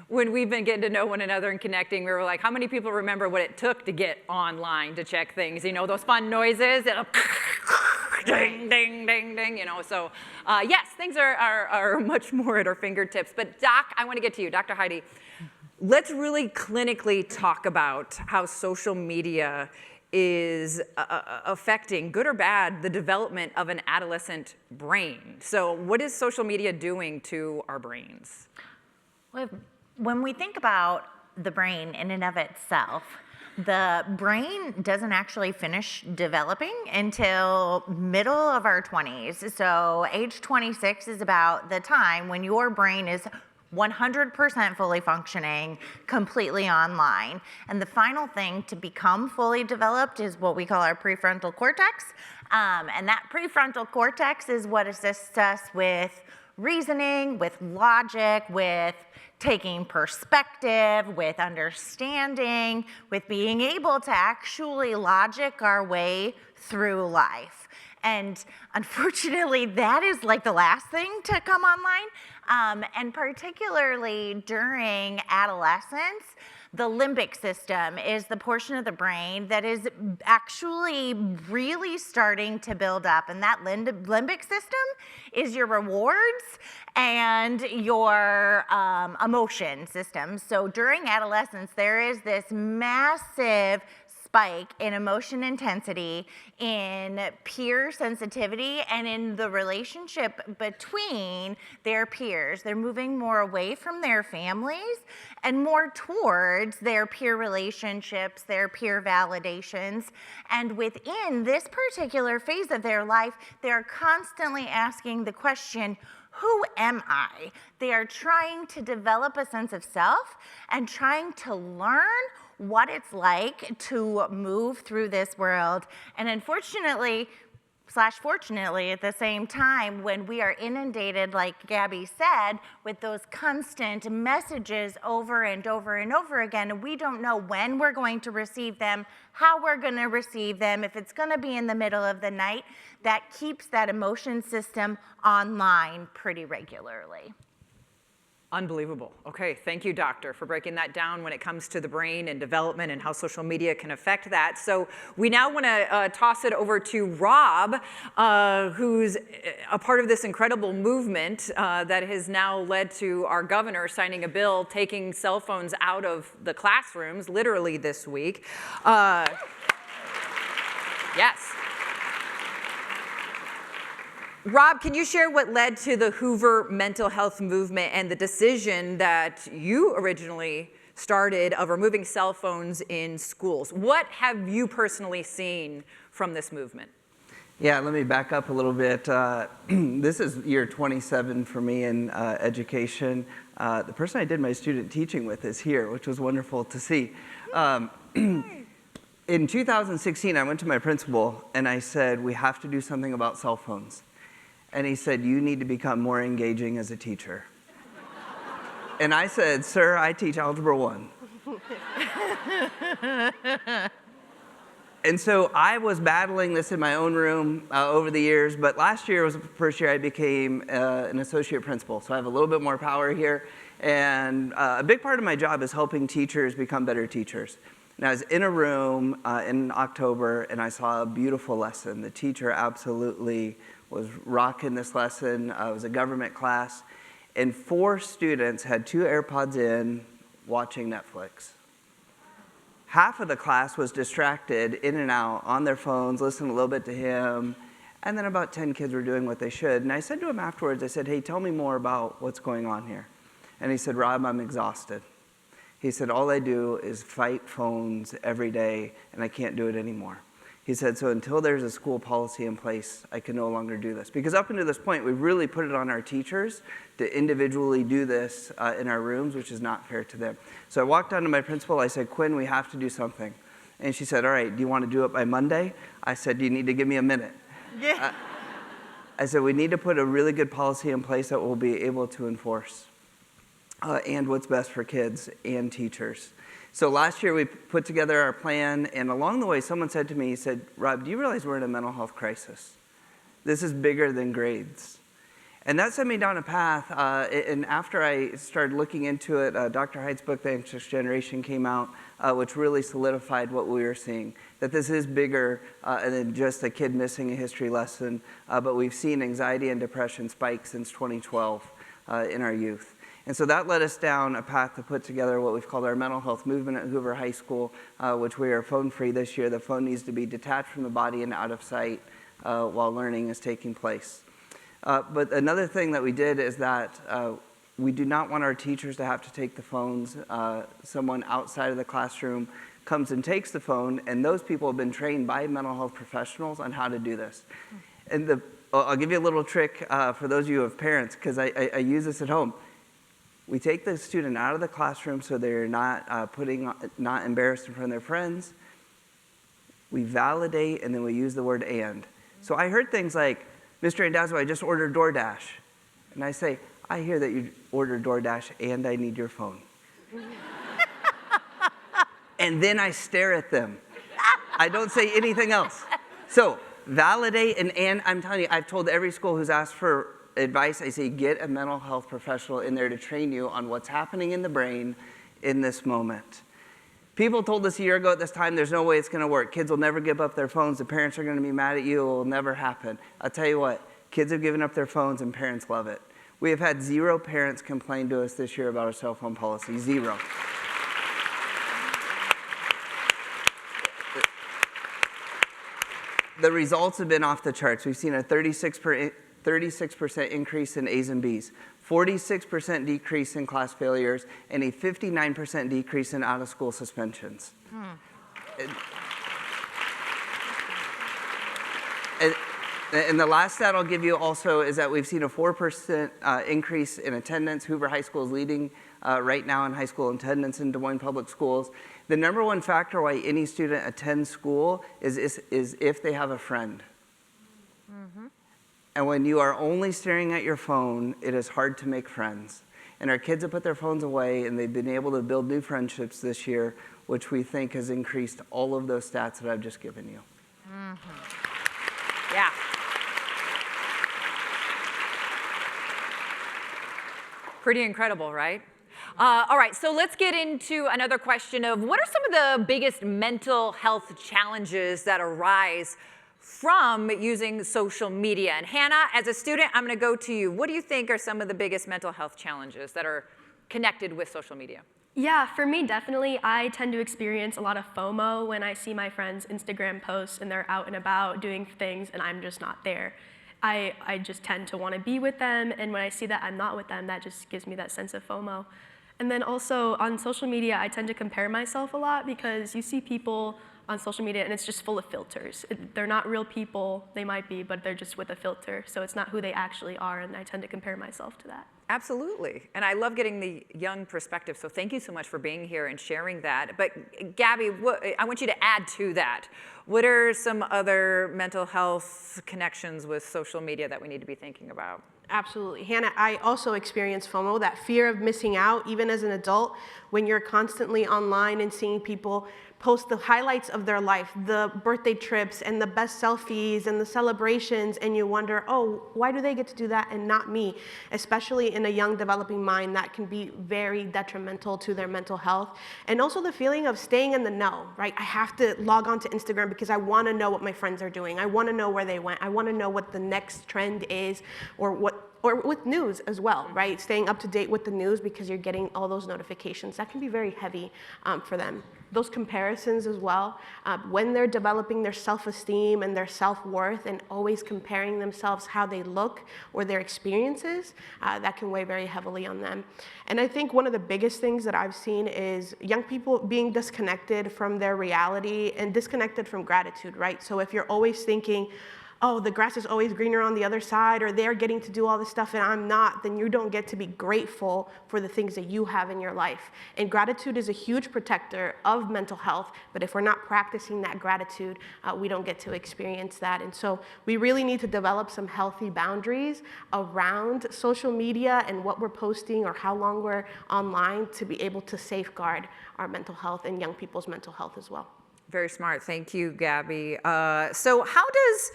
When we've been getting to know one another and connecting, we were like, how many people remember what it took to get online to check things? You know, those fun noises, ding, ding, ding, ding, you know. So yes, things are much more at our fingertips. But Doc, I want to get to you, Dr. Heidi. let's really clinically talk about how social media is affecting, good or bad, the development of an adolescent brain. So what is social media doing to our brains? Well, when we think about the brain in and of itself, the brain doesn't actually finish developing until middle of our 20s. So age 26 is about the time when your brain is 100% fully functioning, completely online. And the final thing to become fully developed is what we call our prefrontal cortex. And that prefrontal cortex is what assists us with reasoning, with logic, with taking perspective, with understanding, with being able to actually logic our way through life. And unfortunately, that is like the last thing to come online. And particularly during adolescence, the limbic system is the portion of the brain that is actually really starting to build up. And that limbic system is your rewards and your emotion system. So during adolescence, there is this massive spike in emotion intensity, in peer sensitivity, and in the relationship between their peers. They're moving more away from their families and more towards their peer relationships, their peer validations. And within this particular phase of their life, they're constantly asking the question, who am I? They are trying to develop a sense of self and trying to learn what it's like to move through this world. And unfortunately, / fortunately, at the same time, when we are inundated, like Gabby said, with those constant messages over and over and over again, and we don't know when we're going to receive them, how we're going to receive them, if it's going to be in the middle of the night, that keeps that emotion system online pretty regularly. Unbelievable. Okay, thank you, doctor, for breaking that down when it comes to the brain and development and how social media can affect that. So we now want to toss it over to Rob, who's a part of this incredible movement that has now led to our governor signing a bill taking cell phones out of the classrooms, literally this week. Yes. Rob, can you share what led to the Hoover mental health movement and the decision that you originally started of removing cell phones in schools? What have you personally seen from this movement? Yeah, let me back up a little bit. This is year 27 for me in education. The person I did my student teaching with is here, which was wonderful to see. In 2016, I went to my principal and I said, we have to do something about cell phones. And he said, you need to become more engaging as a teacher. And I said, sir, I teach Algebra 1. And so I was battling this in my own room over the years, but last year was the first year I became an associate principal. So I have a little bit more power here. And a big part of my job is helping teachers become better teachers. And I was in a room in October, and I saw a beautiful lesson. The teacher absolutely was rocking this lesson. It was a government class, and 4 students had 2 AirPods in watching Netflix. Half of the class was distracted, in and out, on their phones, listening a little bit to him, and then about 10 kids were doing what they should. And I said to him afterwards, I said, hey, tell me more about what's going on here. And he said, Rob, I'm exhausted. He said, all I do is fight phones every day, and I can't do it anymore. He said, so until there's a school policy in place, I can no longer do this. Because up until this point, we've really put it on our teachers to individually do this in our rooms, which is not fair to them. So I walked down to my principal, I said, Quinn, we have to do something. And she said, all right, do you want to do it by Monday? I said, do you need to give me a minute? Yeah. I said, we need to put a really good policy in place that we'll be able to enforce. And what's best for kids and teachers. So last year we put together our plan, and along the way someone said to me, he said, Rob, do you realize we're in a mental health crisis? This is bigger than grades. And that sent me down a path, and after I started looking into it, Dr. Hyde's book, The Anxious Generation, came out, which really solidified what we were seeing, that this is bigger than just a kid missing a history lesson, but we've seen anxiety and depression spike since 2012 in our youth. And so that led us down a path to put together what we've called our mental health movement at Hoover High School, which we are phone-free this year. The phone needs to be detached from the body and out of sight while learning is taking place. But another thing that we did is that we do not want our teachers to have to take the phones. Someone outside of the classroom comes and takes the phone, and those people have been trained by mental health professionals on how to do this. And I'll give you a little trick for those of you who have parents, because I use this at home. We take the student out of the classroom so they're not not embarrassed in front of their friends. We validate, and then we use the word "and." So I heard things like, "Mr. Andazzo, I just ordered DoorDash." And I say, "I hear that you ordered DoorDash, and I need your phone." And then I stare at them. I don't say anything else. So validate, and I'm telling you, I've told every school who's asked for advice, I say, get a mental health professional in there to train you on what's happening in the brain in this moment. People told us a year ago at this time, there's no way it's going to work. Kids will never give up their phones. The parents are going to be mad at you. It will never happen. I'll tell you what, kids have given up their phones and parents love it. We have had 0 parents complain to us this year about our cell phone policy, 0. The results have been off the charts. We've seen a 36% increase in A's and B's, 46% decrease in class failures, and a 59% decrease in out-of-school suspensions. And the last stat I'll give you also is that we've seen a 4% increase in attendance. Hoover High School is leading right now in high school attendance in Des Moines Public Schools. The number one factor why any student attends school is if they have a friend. Mm-hmm. And when you are only staring at your phone, it is hard to make friends. And our kids have put their phones away, and they've been able to build new friendships this year, which we think has increased all of those stats that I've just given you. Mm-hmm. Yeah. Pretty incredible, right? All right, so let's get into another question of what are some of the biggest mental health challenges that arise from using social media? And Hannah, as a student, I'm going to go to you. What do you think are some of the biggest mental health challenges that are connected with social media? Yeah, for me, definitely. I tend to experience a lot of FOMO when I see my friends' Instagram posts and they're out and about doing things and I'm just not there. I just tend to want to be with them, and when I see that I'm not with them, that just gives me that sense of FOMO. And then also on social media, I tend to compare myself a lot because you see people on social media and it's just full of filters. They're not real people, they might be, but they're just with a filter. So it's not who they actually are, and I tend to compare myself to that. Absolutely. And I love getting the young perspective, so thank you so much for being here and sharing that. But Gabby, I want you to add to that. What are some other mental health connections with social media that we need to be thinking about? Absolutely. Hannah, I also experience FOMO, that fear of missing out, even as an adult, when you're constantly online and seeing people post the highlights of their life, the birthday trips and the best selfies and the celebrations, and you wonder, oh, why do they get to do that and not me? Especially in a young developing mind, that can be very detrimental to their mental health. And also the feeling of staying in the know, right? I have to log on to Instagram because I want to know what my friends are doing. I want to know where they went. I want to know what the next trend is, or with news as well, right? Staying up to date with the news because you're getting all those notifications. That can be very heavy for them. Those comparisons as well, when they're developing their self-esteem and their self-worth and always comparing themselves how they look or their experiences, that can weigh very heavily on them. And I think one of the biggest things that I've seen is young people being disconnected from their reality and disconnected from gratitude, right? So if you're always thinking, oh, the grass is always greener on the other side, or they're getting to do all this stuff and I'm not, then you don't get to be grateful for the things that you have in your life. And gratitude is a huge protector of mental health, but if we're not practicing that gratitude, we don't get to experience that. And so we really need to develop some healthy boundaries around social media and what we're posting or how long we're online to be able to safeguard our mental health and young people's mental health as well. Very smart. Thank you, Gabby. So how does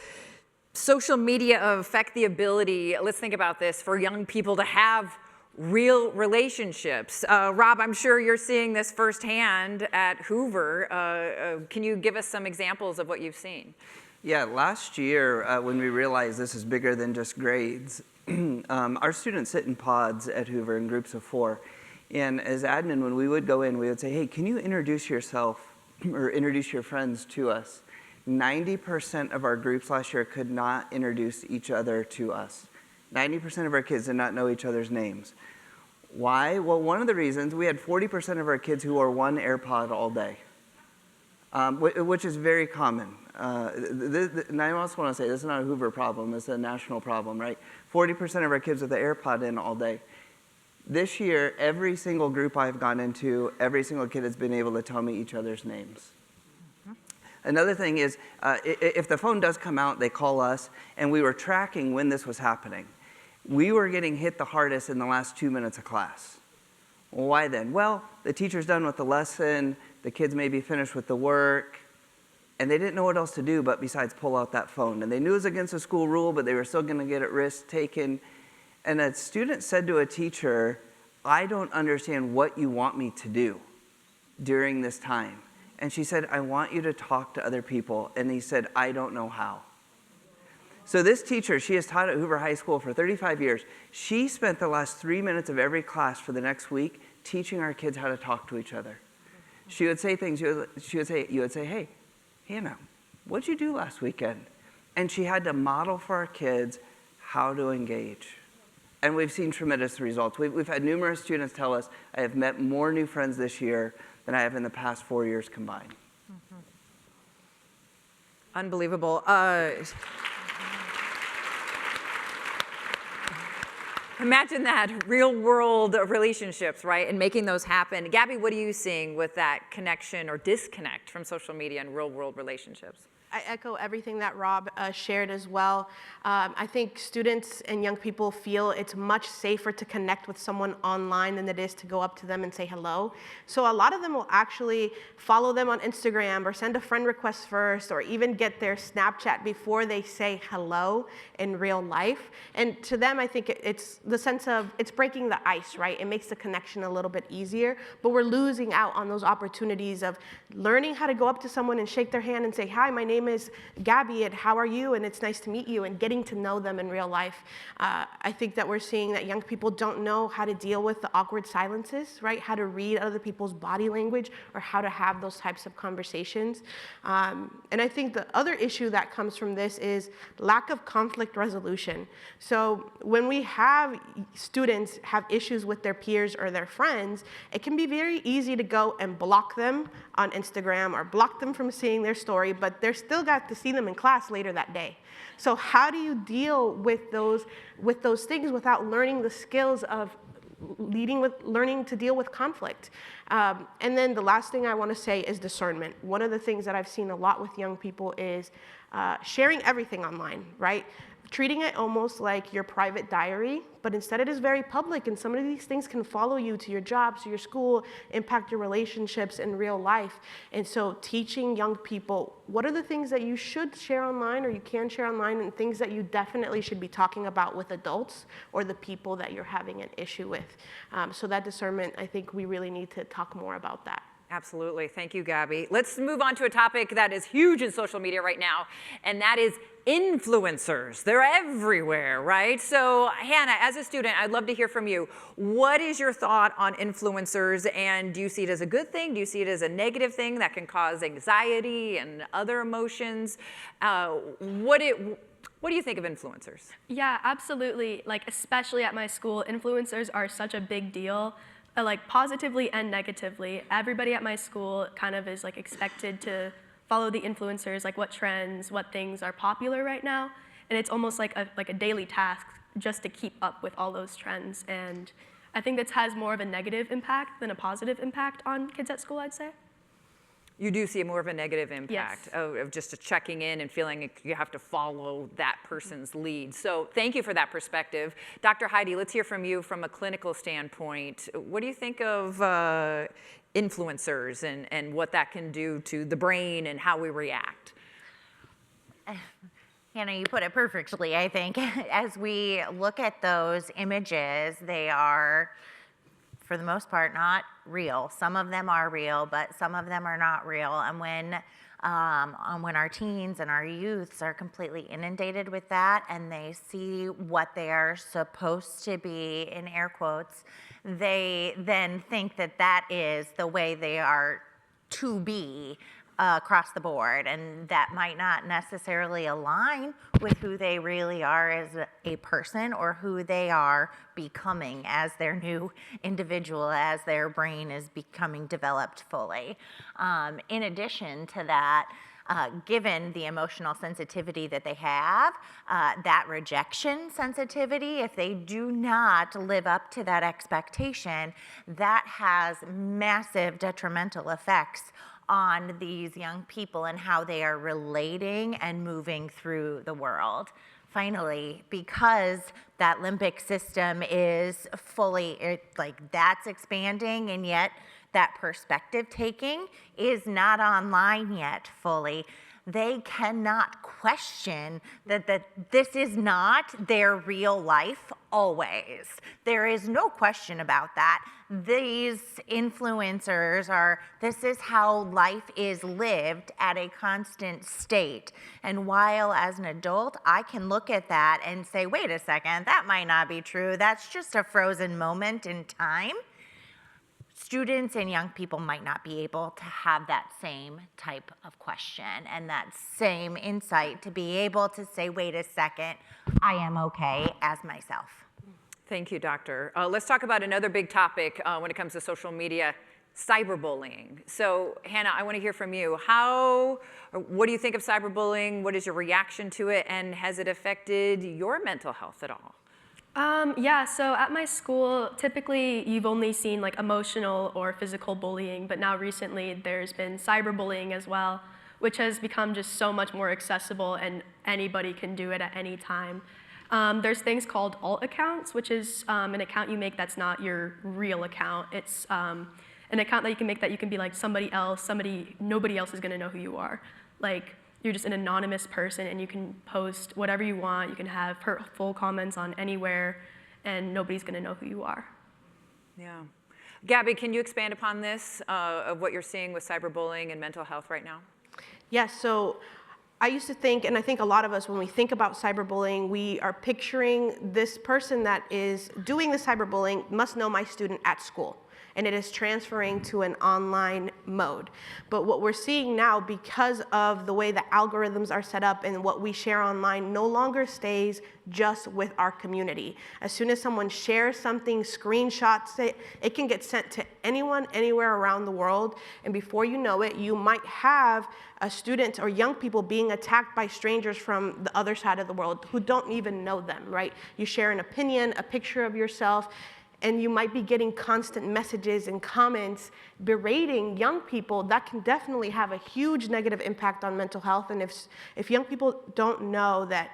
social media affect the ability, let's think about this, for young people to have real relationships? Rob, I'm sure you're seeing this firsthand at Hoover. Can you give us some examples of what you've seen? Yeah, last year when we realized this is bigger than just grades, our students sit in pods at Hoover in groups of 4. And as admin, when we would go in, we would say, hey, can you introduce yourself or introduce your friends to us? 90% of our groups last year could not introduce each other to us. 90% of our kids did not know each other's names. Why? Well, one of the reasons, we had 40% of our kids who wore one AirPod all day, which is very common. And I also want to say, this is not a Hoover problem, this is a national problem, right? 40% of our kids with the AirPod in all day. This year, every single group I've gone into, every single kid has been able to tell me each other's names. Another thing is, if the phone does come out, they call us, and we were tracking when this was happening. We were getting hit the hardest in the last 2 minutes of class. Well, why then? Well, the teacher's done with the lesson, the kids may be finished with the work, and they didn't know what else to do but besides pull out that phone. And they knew it was against the school rule, but they were still going to get at risk taken. And a student said to a teacher, I don't understand what you want me to do during this time. And she said, I want you to talk to other people. And he said, I don't know how. So this teacher, she has taught at Hoover High School for 35 years. She spent the last 3 minutes of every class for the next week teaching our kids how to talk to each other. She would say things, you would say, hey, Hannah, what'd you do last weekend? And she had to model for our kids how to engage. And we've seen tremendous results. We've had numerous students tell us, I have met more new friends this year than I have in the past 4 years combined. Unbelievable. Imagine that, real world relationships, right? And making those happen. Gabby, what are you seeing with that connection or disconnect from social media and real world relationships? I echo everything that Rob shared as well. I think students and young people feel it's much safer to connect with someone online than it is to go up to them and say hello. So a lot of them will actually follow them on Instagram or send a friend request first or even get their Snapchat before they say hello in real life. And to them, I think it's the sense of, it's breaking the ice, right? It makes the connection a little bit easier, but we're losing out on those opportunities of learning how to go up to someone and shake their hand and say, hi, my name is Gabby, and how are you? And it's nice to meet you, and getting to know them in real life. I think that we're seeing that young people don't know how to deal with the awkward silences, right? How to read other people's body language or how to have those types of conversations. And I think the other issue that comes from this is lack of conflict resolution. So when we have students have issues with their peers or their friends, it can be very easy to go and block them on Instagram or block them from seeing their story, but they're still got to see them in class later that day. So how do you deal with those things without learning the skills of learning to deal with conflict? And then the last thing I want to say is discernment. One of the things that I've seen a lot with young people is sharing everything online, right? Treating it almost like your private diary, but instead it is very public, and some of these things can follow you to your jobs, to your school, impact your relationships in real life. And so teaching young people what are the things that you should share online or you can share online, and things that you definitely should be talking about with adults or the people that you're having an issue with. So that discernment, I think we really need to talk more about that. Absolutely. Thank you, Gabby. Let's move on to a topic that is huge in social media right now, and that is influencers. They're everywhere, right? So, Hannah, as a student, I'd love to hear from you. What is your thought on influencers, and do you see it as a good thing? Do you see it as a negative thing that can cause anxiety and other emotions? What do you think of influencers? Yeah, absolutely. Like, especially at my school, influencers are such a big deal. Like positively and negatively. Everybody at my school kind of is like expected to follow the influencers, like what trends, what things are popular right now. And it's almost like a daily task just to keep up with all those trends. And I think this has more of a negative impact than a positive impact on kids at school, I'd say. You do see more of a negative impact of just a checking in and feeling like you have to follow that person's lead. So thank you for that perspective. Dr. Heidi, let's hear from you from a clinical standpoint. What do you think of influencers and what that can do to the brain and how we react? Hannah, you put it perfectly, I think. As we look at those images, they are, for the most part, not real. Some of them are real, but some of them are not real. And when when our teens and our youths are completely inundated with that and they see what they are supposed to be, in air quotes, they then think that that is the way they are to be across the board, and that might not necessarily align with who they really are as a person or who they are becoming as their new individual, as their brain is becoming developed fully. In addition to that, given the emotional sensitivity that they have, that rejection sensitivity, if they do not live up to that expectation, that has massive detrimental effects on these young people and how they are relating and moving through the world. Finally, because that limbic system is fully, that's expanding, and yet that perspective taking is not online yet fully, they cannot question that this is not their real life always. There is no question about that. These influencers this is how life is lived at a constant state. And while as an adult, I can look at that and say, wait a second, that might not be true. That's just a frozen moment in time. Students and young people might not be able to have that same type of question and that same insight to be able to say, wait a second, I am okay as myself. Thank you, Doctor. Let's talk about another big topic when it comes to social media, cyberbullying. So, Hannah, I want to hear from you. What do you think of cyberbullying? What is your reaction to it? And has it affected your mental health at all? Yeah, so at my school, typically you've only seen like emotional or physical bullying, but now recently there's been cyberbullying as well, which has become just so much more accessible and anybody can do it at any time. There's things called alt accounts, which is an account you make that's not your real account. It's an account that you can make that you can be like somebody else, nobody else is gonna know who you are. Like, you're just an anonymous person and you can post whatever you want. You can have hurtful comments on anywhere and nobody's gonna know who you are. Yeah. Gabby, can you expand upon this, of what you're seeing with cyberbullying and mental health right now? Yes, so I used to think, and I think a lot of us, when we think about cyberbullying, we are picturing this person that is doing the cyberbullying must know my student at school. And it is transferring to an online mode. But what we're seeing now, because of the way the algorithms are set up and what we share online, no longer stays just with our community. As soon as someone shares something, screenshots it, it can get sent to anyone, anywhere around the world. And before you know it, you might have a student or young people being attacked by strangers from the other side of the world who don't even know them, right? You share an opinion, a picture of yourself, and you might be getting constant messages and comments berating young people. That can definitely have a huge negative impact on mental health. And if young people don't know that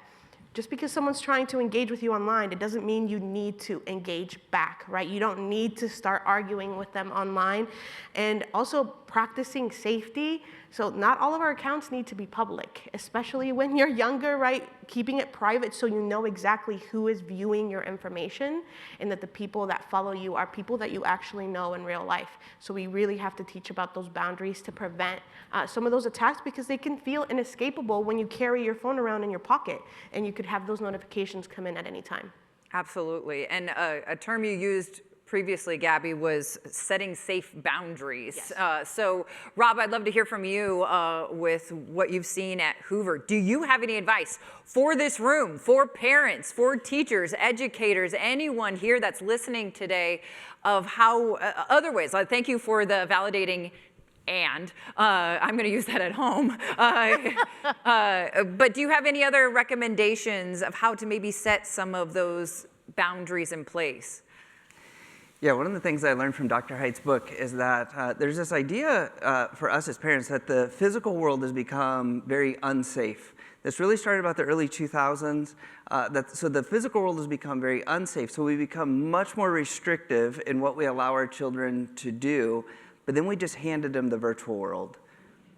just because someone's trying to engage with you online, it doesn't mean you need to engage back, right? You don't need to start arguing with them online. And also practicing safety. So not all of our accounts need to be public, especially when you're younger, right? Keeping it private so you know exactly who is viewing your information and that the people that follow you are people that you actually know in real life. So we really have to teach about those boundaries to prevent some of those attacks, because they can feel inescapable when you carry your phone around in your pocket and you could have those notifications come in at any time. Absolutely. And a term you used previously, Gabby, was setting safe boundaries. Yes. So, Rob, I'd love to hear from you with what you've seen at Hoover. Do you have any advice for this room, for parents, for teachers, educators, anyone here that's listening today, of how other ways? Thank you for the validating and I'm going to use that at home. But do you have any other recommendations of how to maybe set some of those boundaries in place? Yeah, one of the things I learned from Dr. Haidt's book is that there's this idea for us as parents that the physical world has become very unsafe. This really started about the early 2000s. So the physical world has become very unsafe. So we become much more restrictive in what we allow our children to do. But then we just handed them the virtual world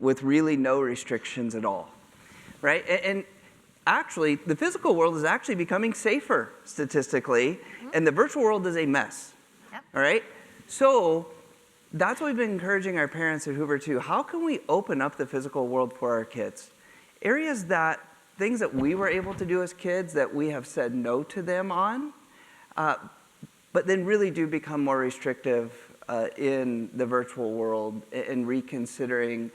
with really no restrictions at all, right? And actually, the physical world is actually becoming safer statistically, and the virtual world is a mess. All right? So that's what we've been encouraging our parents at Hoover too. How can we open up the physical world for our kids? Things that we were able to do as kids that we have said no to them on, but then really do become more restrictive in the virtual world and reconsidering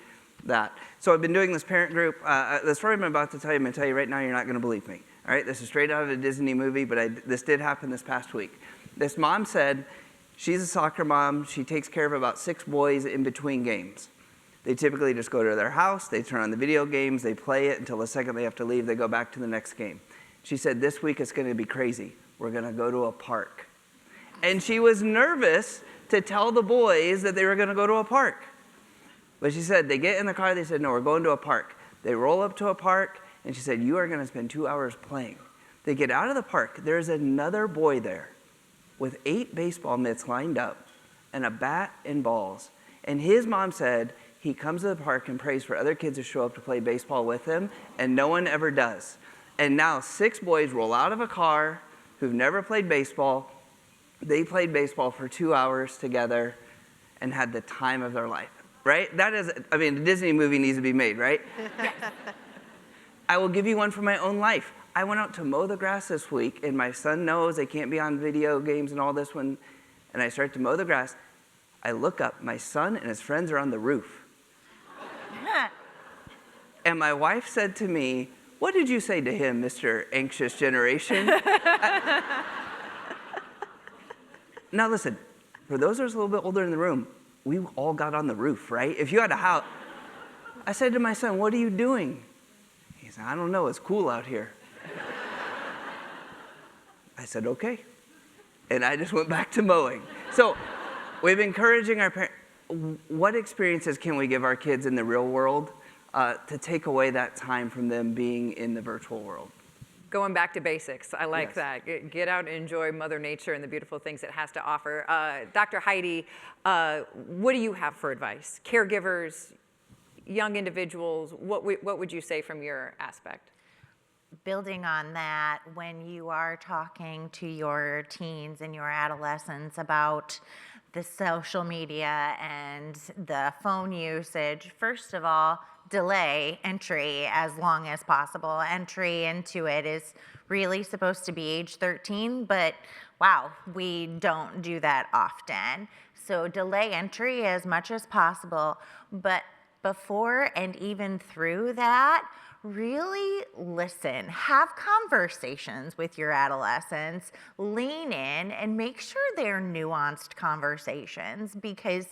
that. So I've been doing this parent group. The story I'm about to tell you, I'm going to tell you right now, you're not going to believe me. All right, this is straight out of a Disney movie, but this did happen this past week. This mom said, she's a soccer mom. She takes care of about 6 boys in between games. They typically just go to their house, they turn on the video games, they play it until the second they have to leave, they go back to the next game. She said, this week it's going to be crazy. We're going to go to a park. And she was nervous to tell the boys that they were going to go to a park. But she said, they get in the car, they said, no, we're going to a park. They roll up to a park, and she said, you are going to spend 2 hours playing. They get out of the park. There's another boy there with 8 baseball mitts lined up and a bat and balls. And his mom said he comes to the park and prays for other kids to show up to play baseball with him, and no one ever does. And now 6 boys roll out of a car who've never played baseball. They played baseball for 2 hours together and had the time of their life, right? That is, I mean, the Disney movie needs to be made, right? I will give you one from my own life. I went out to mow the grass this week, and my son knows they can't be on video games and all this one, and I start to mow the grass. I look up, my son and his friends are on the roof. And my wife said to me, what did you say to him, Mr. Anxious Generation? Now listen, for those of us a little bit older in the room, we all got on the roof, right? If you had a house, I said to my son, what are you doing? He said, I don't know, it's cool out here. I said, okay. And I just went back to mowing. So we've been encouraging our parents, what experiences can we give our kids in the real world to take away that time from them being in the virtual world? Going back to basics. I like that. Get out and enjoy Mother Nature and the beautiful things it has to offer. Dr. Heidi, what do you have for advice? Caregivers, young individuals, what would you say from your aspect? Building on that, when you are talking to your teens and your adolescents about the social media and the phone usage, first of all, delay entry as long as possible. Entry into it is really supposed to be age 13, but wow, we don't do that often. So delay entry as much as possible, but before and even through that, really listen, have conversations with your adolescents, lean in and make sure they're nuanced conversations, because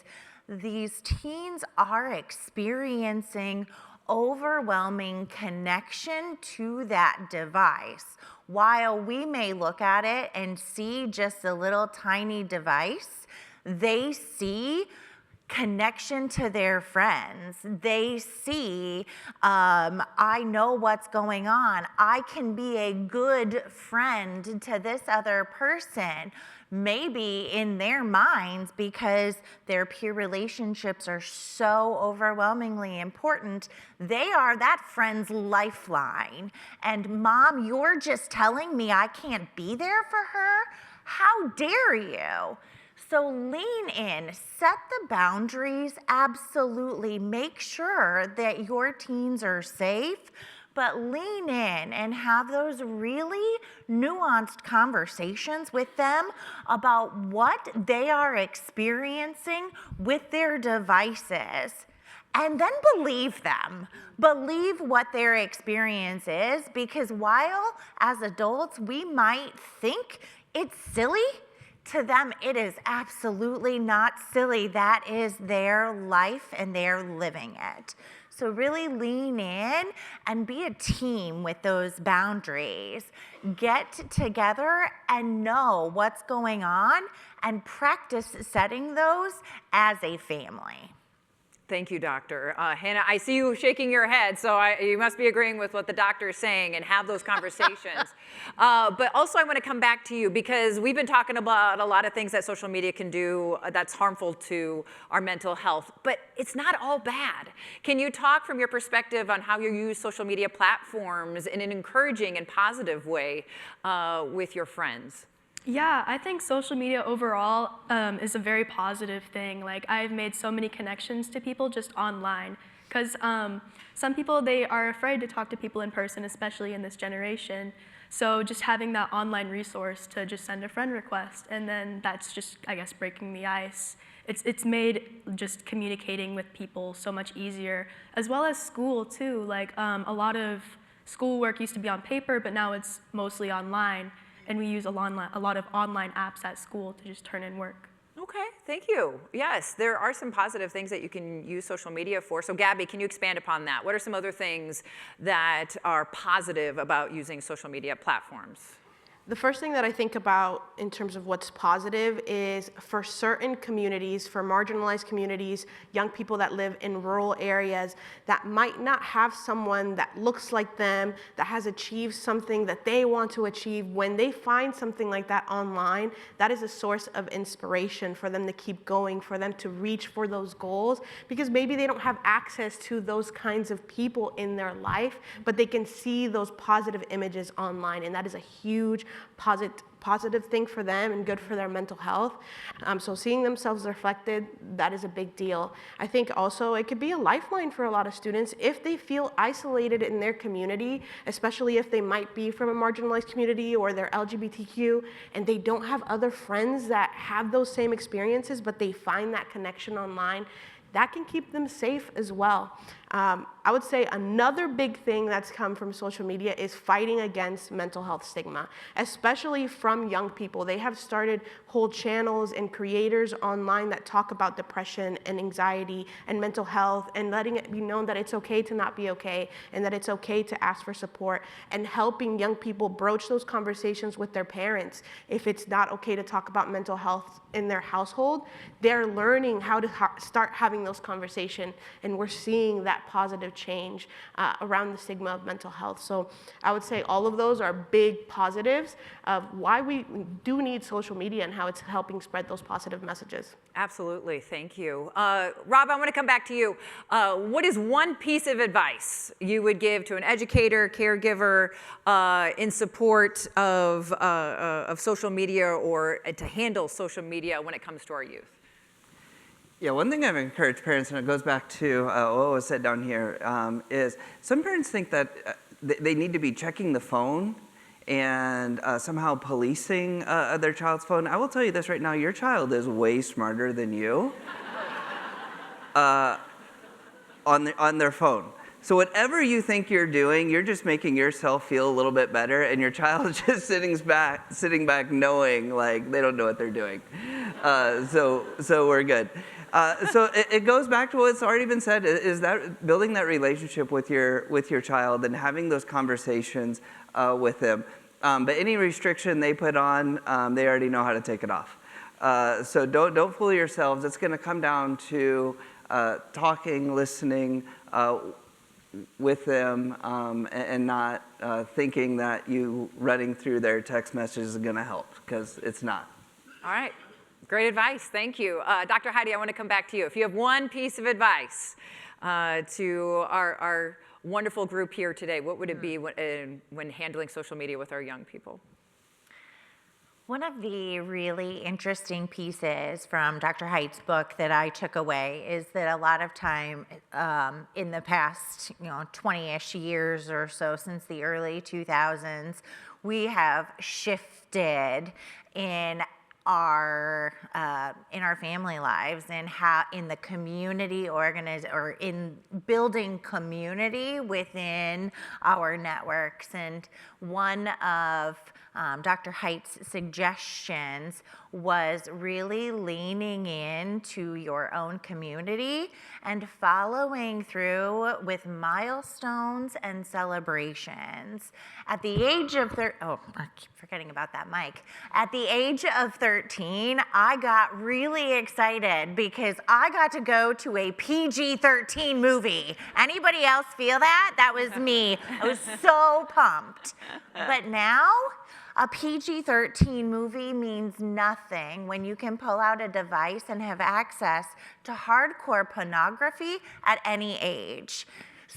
these teens are experiencing overwhelming connection to that device. While we may look at it and see just a little tiny device, they see connection to their friends. They see, I know what's going on. I can be a good friend to this other person. Maybe in their minds, because their peer relationships are so overwhelmingly important, they are that friend's lifeline. And Mom, you're just telling me I can't be there for her? How dare you? So lean in, set the boundaries, absolutely. Make sure that your teens are safe, but lean in and have those really nuanced conversations with them about what they are experiencing with their devices. And then believe them. Believe what their experience is, because while as adults we might think it's silly, to them, it is absolutely not silly. That is their life and they're living it. So really lean in and be a team with those boundaries. Get together and know what's going on and practice setting those as a family. Thank you, Doctor. Hannah, I see you shaking your head, so you must be agreeing with what the doctor is saying and have those conversations. But also I want to come back to you, because we've been talking about a lot of things that social media can do that's harmful to our mental health, but it's not all bad. Can you talk from your perspective on how you use social media platforms in an encouraging and positive way with your friends? Yeah, I think social media overall is a very positive thing. Like, I've made so many connections to people just online. Because some people, they are afraid to talk to people in person, especially in this generation. So just having that online resource to just send a friend request, and then that's just, I guess, breaking the ice. It's made just communicating with people so much easier, as well as school too. Like, a lot of schoolwork used to be on paper, but now it's mostly online. And we use a lot of online apps at school to just turn in work. Okay, thank you. Yes, there are some positive things that you can use social media for. So Gabby, can you expand upon that? What are some other things that are positive about using social media platforms? The first thing that I think about in terms of what's positive is for certain communities, for marginalized communities, young people that live in rural areas that might not have someone that looks like them, that has achieved something that they want to achieve. When they find something like that online, that is a source of inspiration for them to keep going, for them to reach for those goals, because maybe they don't have access to those kinds of people in their life, but they can see those positive images online, and that is a huge positive thing for them and good for their mental health. So seeing themselves reflected, that is a big deal. I think also it could be a lifeline for a lot of students if they feel isolated in their community, especially if they might be from a marginalized community or they're LGBTQ and they don't have other friends that have those same experiences, but they find that connection online. That can keep them safe as well. I would say another big thing that's come from social media is fighting against mental health stigma, especially from young people. They have started whole channels and creators online that talk about depression and anxiety and mental health, and letting it be known that it's okay to not be okay and that it's okay to ask for support, and helping young people broach those conversations with their parents. If it's not okay to talk about mental health in their household, they're learning how to start having those conversations, and we're seeing that positive change around the stigma of mental health. So I would say all of those are big positives of why we do need social media and how it's helping spread those positive messages. Absolutely, thank you. Rob, I want to come back to you. What is one piece of advice you would give to an educator, caregiver in support of social media, or to handle social media when it comes to our youth? Yeah, one thing I've encouraged parents, and it goes back to what was said down here, is some parents think that they need to be checking the phone and somehow policing their child's phone. I will tell you this right now, your child is way smarter than you on their phone. So whatever you think you're doing, you're just making yourself feel a little bit better, and your child is just sitting back knowing like they don't know what they're doing. So we're good. So it goes back to what's already been said, is that building that relationship with your child and having those conversations with them. But any restriction they put on, they already know how to take it off. So don't fool yourselves. It's going to come down to talking, listening with them, and not thinking that you running through their text messages is going to help, because it's not. All right. Great advice, thank you. Dr. Heidi, I want to come back to you. If you have one piece of advice to our wonderful group here today, what would it be when handling social media with our young people? One of the really interesting pieces from Dr. Height's book that I took away is that a lot of time in the past 20-ish years or so, since the early 2000s, we have shifted in our family lives, and how in the community or in building community within our networks. And one of Dr. Height's suggestions was really leaning into your own community and following through with milestones and celebrations. At the age of I keep forgetting about that mic. At the age of 13, I got really excited because I got to go to a PG-13 movie. Anybody else feel that? That was me. I was so pumped. But now, a PG-13 movie means nothing when you can pull out a device and have access to hardcore pornography at any age.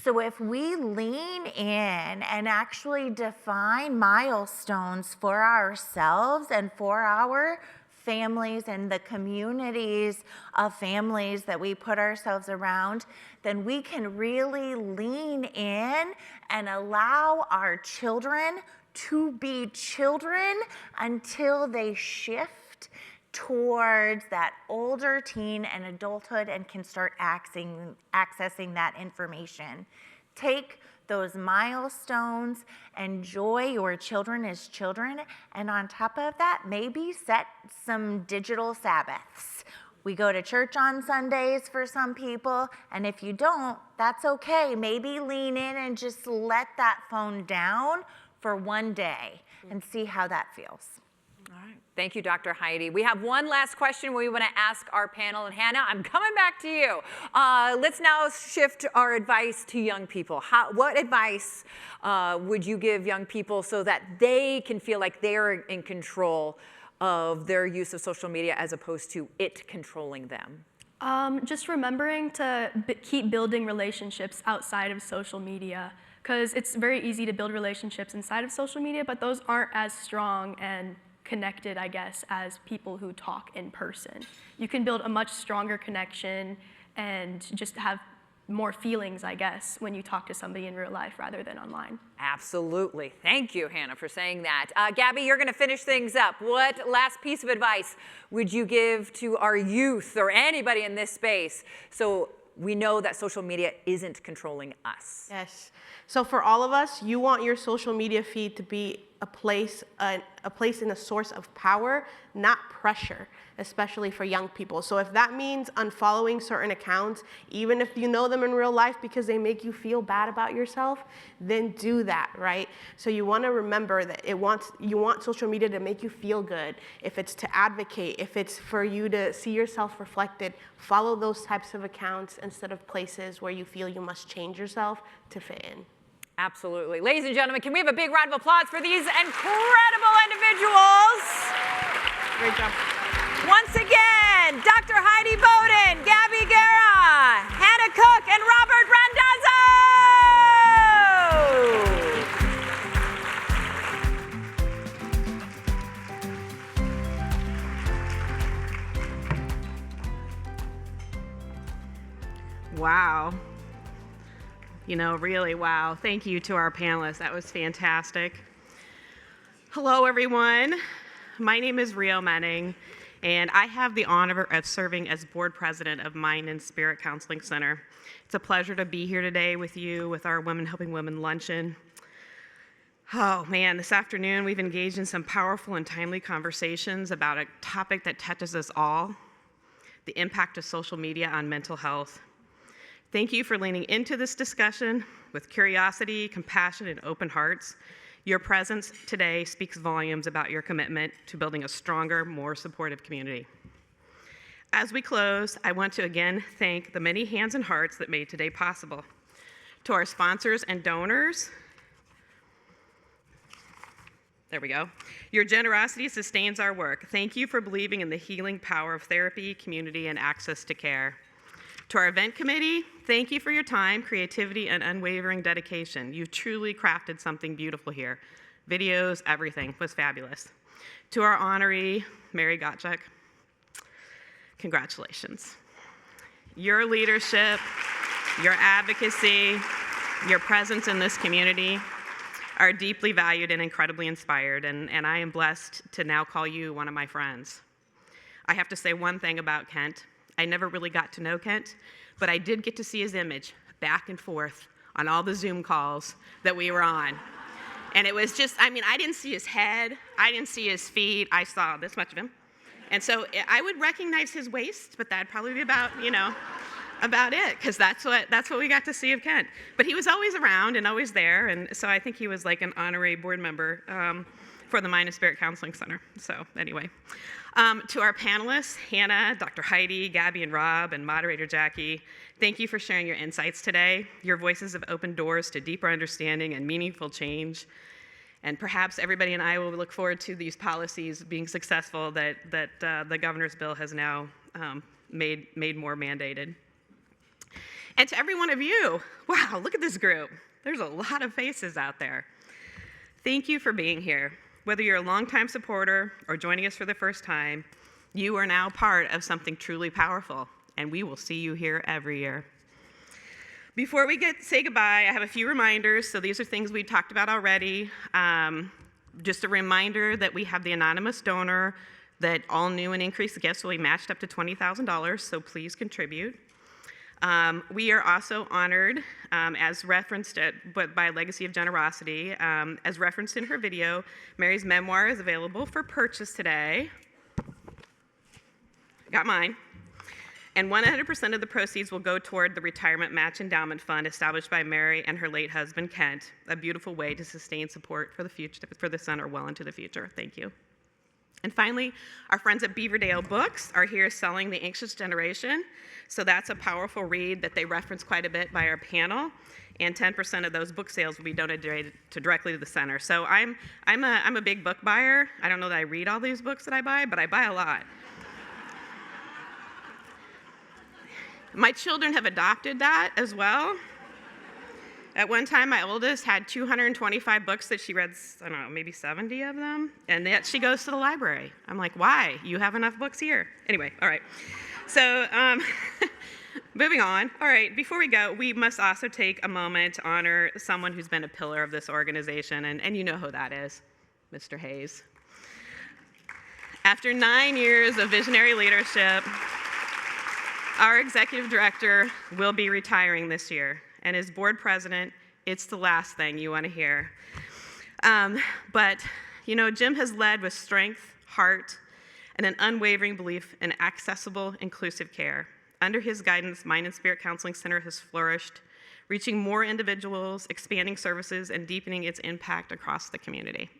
So if we lean in and actually define milestones for ourselves and for our families and the communities of families that we put ourselves around, then we can really lean in and allow our children to be children until they shift towards that older teen and adulthood and can start accessing that information. Take those milestones, enjoy your children as children, and on top of that, maybe set some digital Sabbaths. We go to church on Sundays for some people, and if you don't, that's okay. Maybe lean in and just let that phone down for one day and see how that feels. All right. Thank you, Dr. Heidi. We have one last question we want to ask our panel. And Hannah, I'm coming back to you. Let's now shift our advice to young people. What advice would you give young people so that they can feel like they're in control of their use of social media as opposed to it controlling them? Just remembering to keep building relationships outside of social media, because it's very easy to build relationships inside of social media, but those aren't as strong and connected, I guess, as people who talk in person. You can build a much stronger connection and just have more feelings, I guess, when you talk to somebody in real life rather than online. Absolutely. Thank you, Hannah, for saying that. Gabby, you're going to finish things up. What last piece of advice would you give to our youth or anybody in this space so we know that social media isn't controlling us? Yes. So for all of us, you want your social media feed to be a place and a source of power, not pressure, especially for young people. So if that means unfollowing certain accounts, even if you know them in real life because they make you feel bad about yourself, then do that, right? So you want to remember that you want social media to make you feel good. If it's to advocate, if it's for you to see yourself reflected, follow those types of accounts instead of places where you feel you must change yourself to fit in. Absolutely. Ladies and gentlemen, can we have a big round of applause for these incredible individuals? Great job. Once again, Dr. Heidi Bowden, Gabby Guerra, Hannah Cook, and Robert Randazzo. Wow. You know, really, wow. Thank you to our panelists. That was fantastic. Hello, everyone. My name is Rio Menning, and I have the honor of serving as board president of Mind and Spirit Counseling Center. It's a pleasure to be here today with you with our Women Helping Women luncheon. Oh man, this afternoon we've engaged in some powerful and timely conversations about a topic that touches us all, the impact of social media on mental health. Thank you for leaning into this discussion with curiosity, compassion, and open hearts. Your presence today speaks volumes about your commitment to building a stronger, more supportive community. As we close, I want to again thank the many hands and hearts that made today possible. To our sponsors and donors, there we go. Your generosity sustains our work. Thank you for believing in the healing power of therapy, community, and access to care. To our event committee, thank you for your time, creativity, and unwavering dedication. You've truly crafted something beautiful here. Videos, everything was fabulous. To our honoree, Mary Gottschalk, congratulations. Your leadership, your advocacy, your presence in this community are deeply valued and incredibly inspired, and I am blessed to now call you one of my friends. I have to say one thing about Kent. I never really got to know Kent, but I did get to see his image back and forth on all the Zoom calls that we were on. And it was just, I mean, I didn't see his head, I didn't see his feet, I saw this much of him. And so I would recognize his waist, but that'd probably be about, about it, because that's what we got to see of Kent. But he was always around and always there, and so I think he was like an honorary board member for the Mind and Spirit Counseling Center. So anyway. To our panelists, Hannah, Dr. Heidi, Gabby, and Rob, and moderator Jackie, thank you for sharing your insights today. Your voices have opened doors to deeper understanding and meaningful change. And perhaps everybody and I will look forward to these policies being successful that the governor's bill has now made more mandated. And to every one of you, wow, look at this group. There's a lot of faces out there. Thank you for being here. Whether you're a longtime supporter or joining us for the first time, you are now part of something truly powerful, and we will see you here every year. Before we say goodbye, I have a few reminders. So these are things we talked about already. Just a reminder that we have the anonymous donor, that all new and increased gifts will be matched up to $20,000, so please contribute. We are also honored, as referenced by Legacy of Generosity, as referenced in her video, Mary's memoir is available for purchase today. Got mine. And 100% of the proceeds will go toward the Retirement Match Endowment Fund established by Mary and her late husband, Kent, a beautiful way to sustain support for the future, for the center well into the future. Thank you. And finally, our friends at Beaverdale Books are here selling The Anxious Generation. So that's a powerful read that they reference quite a bit by our panel. And 10% of those book sales will be donated directly to the center. So I'm a big book buyer. I don't know that I read all these books that I buy, but I buy a lot. My children have adopted that as well. At one time, my oldest had 225 books that she read, I don't know, maybe 70 of them, and yet she goes to the library. I'm like, why? You have enough books here. Anyway, all right. So moving on. All right, before we go, we must also take a moment to honor someone who's been a pillar of this organization, and you know who that is, Mr. Hayes. After 9 years of visionary leadership, our executive director will be retiring this year, and as board president, it's the last thing you want to hear. But, you know, Jim has led with strength, heart, and an unwavering belief in accessible, inclusive care. Under his guidance, Mind and Spirit Counseling Center has flourished, reaching more individuals, expanding services, and deepening its impact across the community.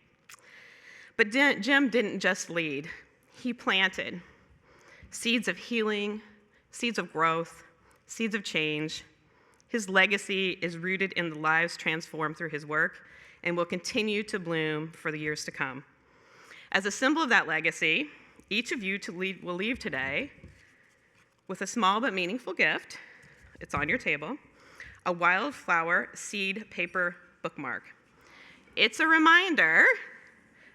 But Jim didn't just lead. He planted seeds of healing, seeds of growth, seeds of change. His legacy is rooted in the lives transformed through his work and will continue to bloom for the years to come. As a symbol of that legacy, each of you will leave today with a small but meaningful gift. It's on your table, a wildflower seed paper bookmark. It's a reminder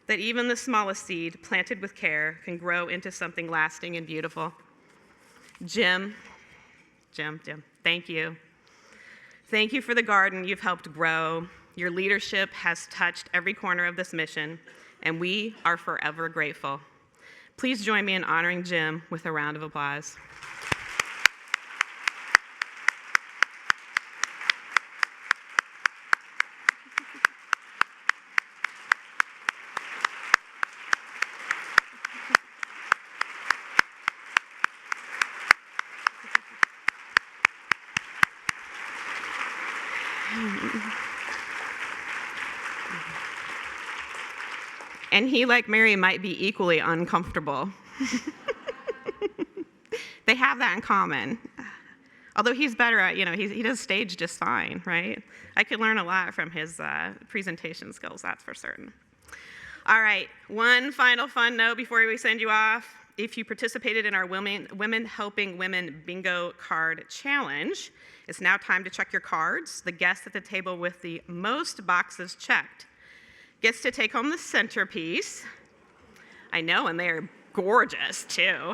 that even the smallest seed planted with care can grow into something lasting and beautiful. Jim, thank you. Thank you for the garden you've helped grow. Your leadership has touched every corner of this mission, and we are forever grateful. Please join me in honoring Jim with a round of applause. And he, like Mary, might be equally uncomfortable. They have that in common. Although he's better at, he does stage just fine, right? I could learn a lot from his presentation skills, that's for certain. All right, one final fun note before we send you off. If you participated in our Women Helping Women Bingo Card Challenge, it's now time to check your cards. The guest at the table with the most boxes checked gets to take home the centerpiece. I know, and they're gorgeous too.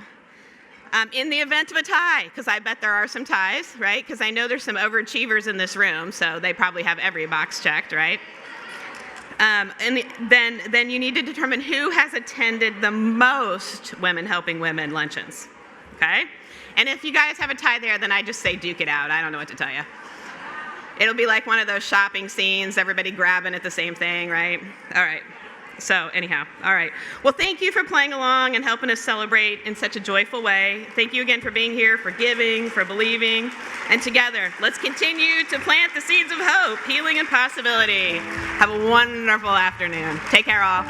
In the event of a tie, because I bet there are some ties, right? Because I know there's some overachievers in this room, so they probably have every box checked, right? And then you need to determine who has attended the most Women Helping Women luncheons, okay? And if you guys have a tie there, then I just say duke it out. I don't know what to tell you. It'll be like one of those shopping scenes, everybody grabbing at the same thing, right? All right. So anyhow, all right. Well, thank you for playing along and helping us celebrate in such a joyful way. Thank you again for being here, for giving, for believing. And together, let's continue to plant the seeds of hope, healing, and possibility. Have a wonderful afternoon. Take care, all.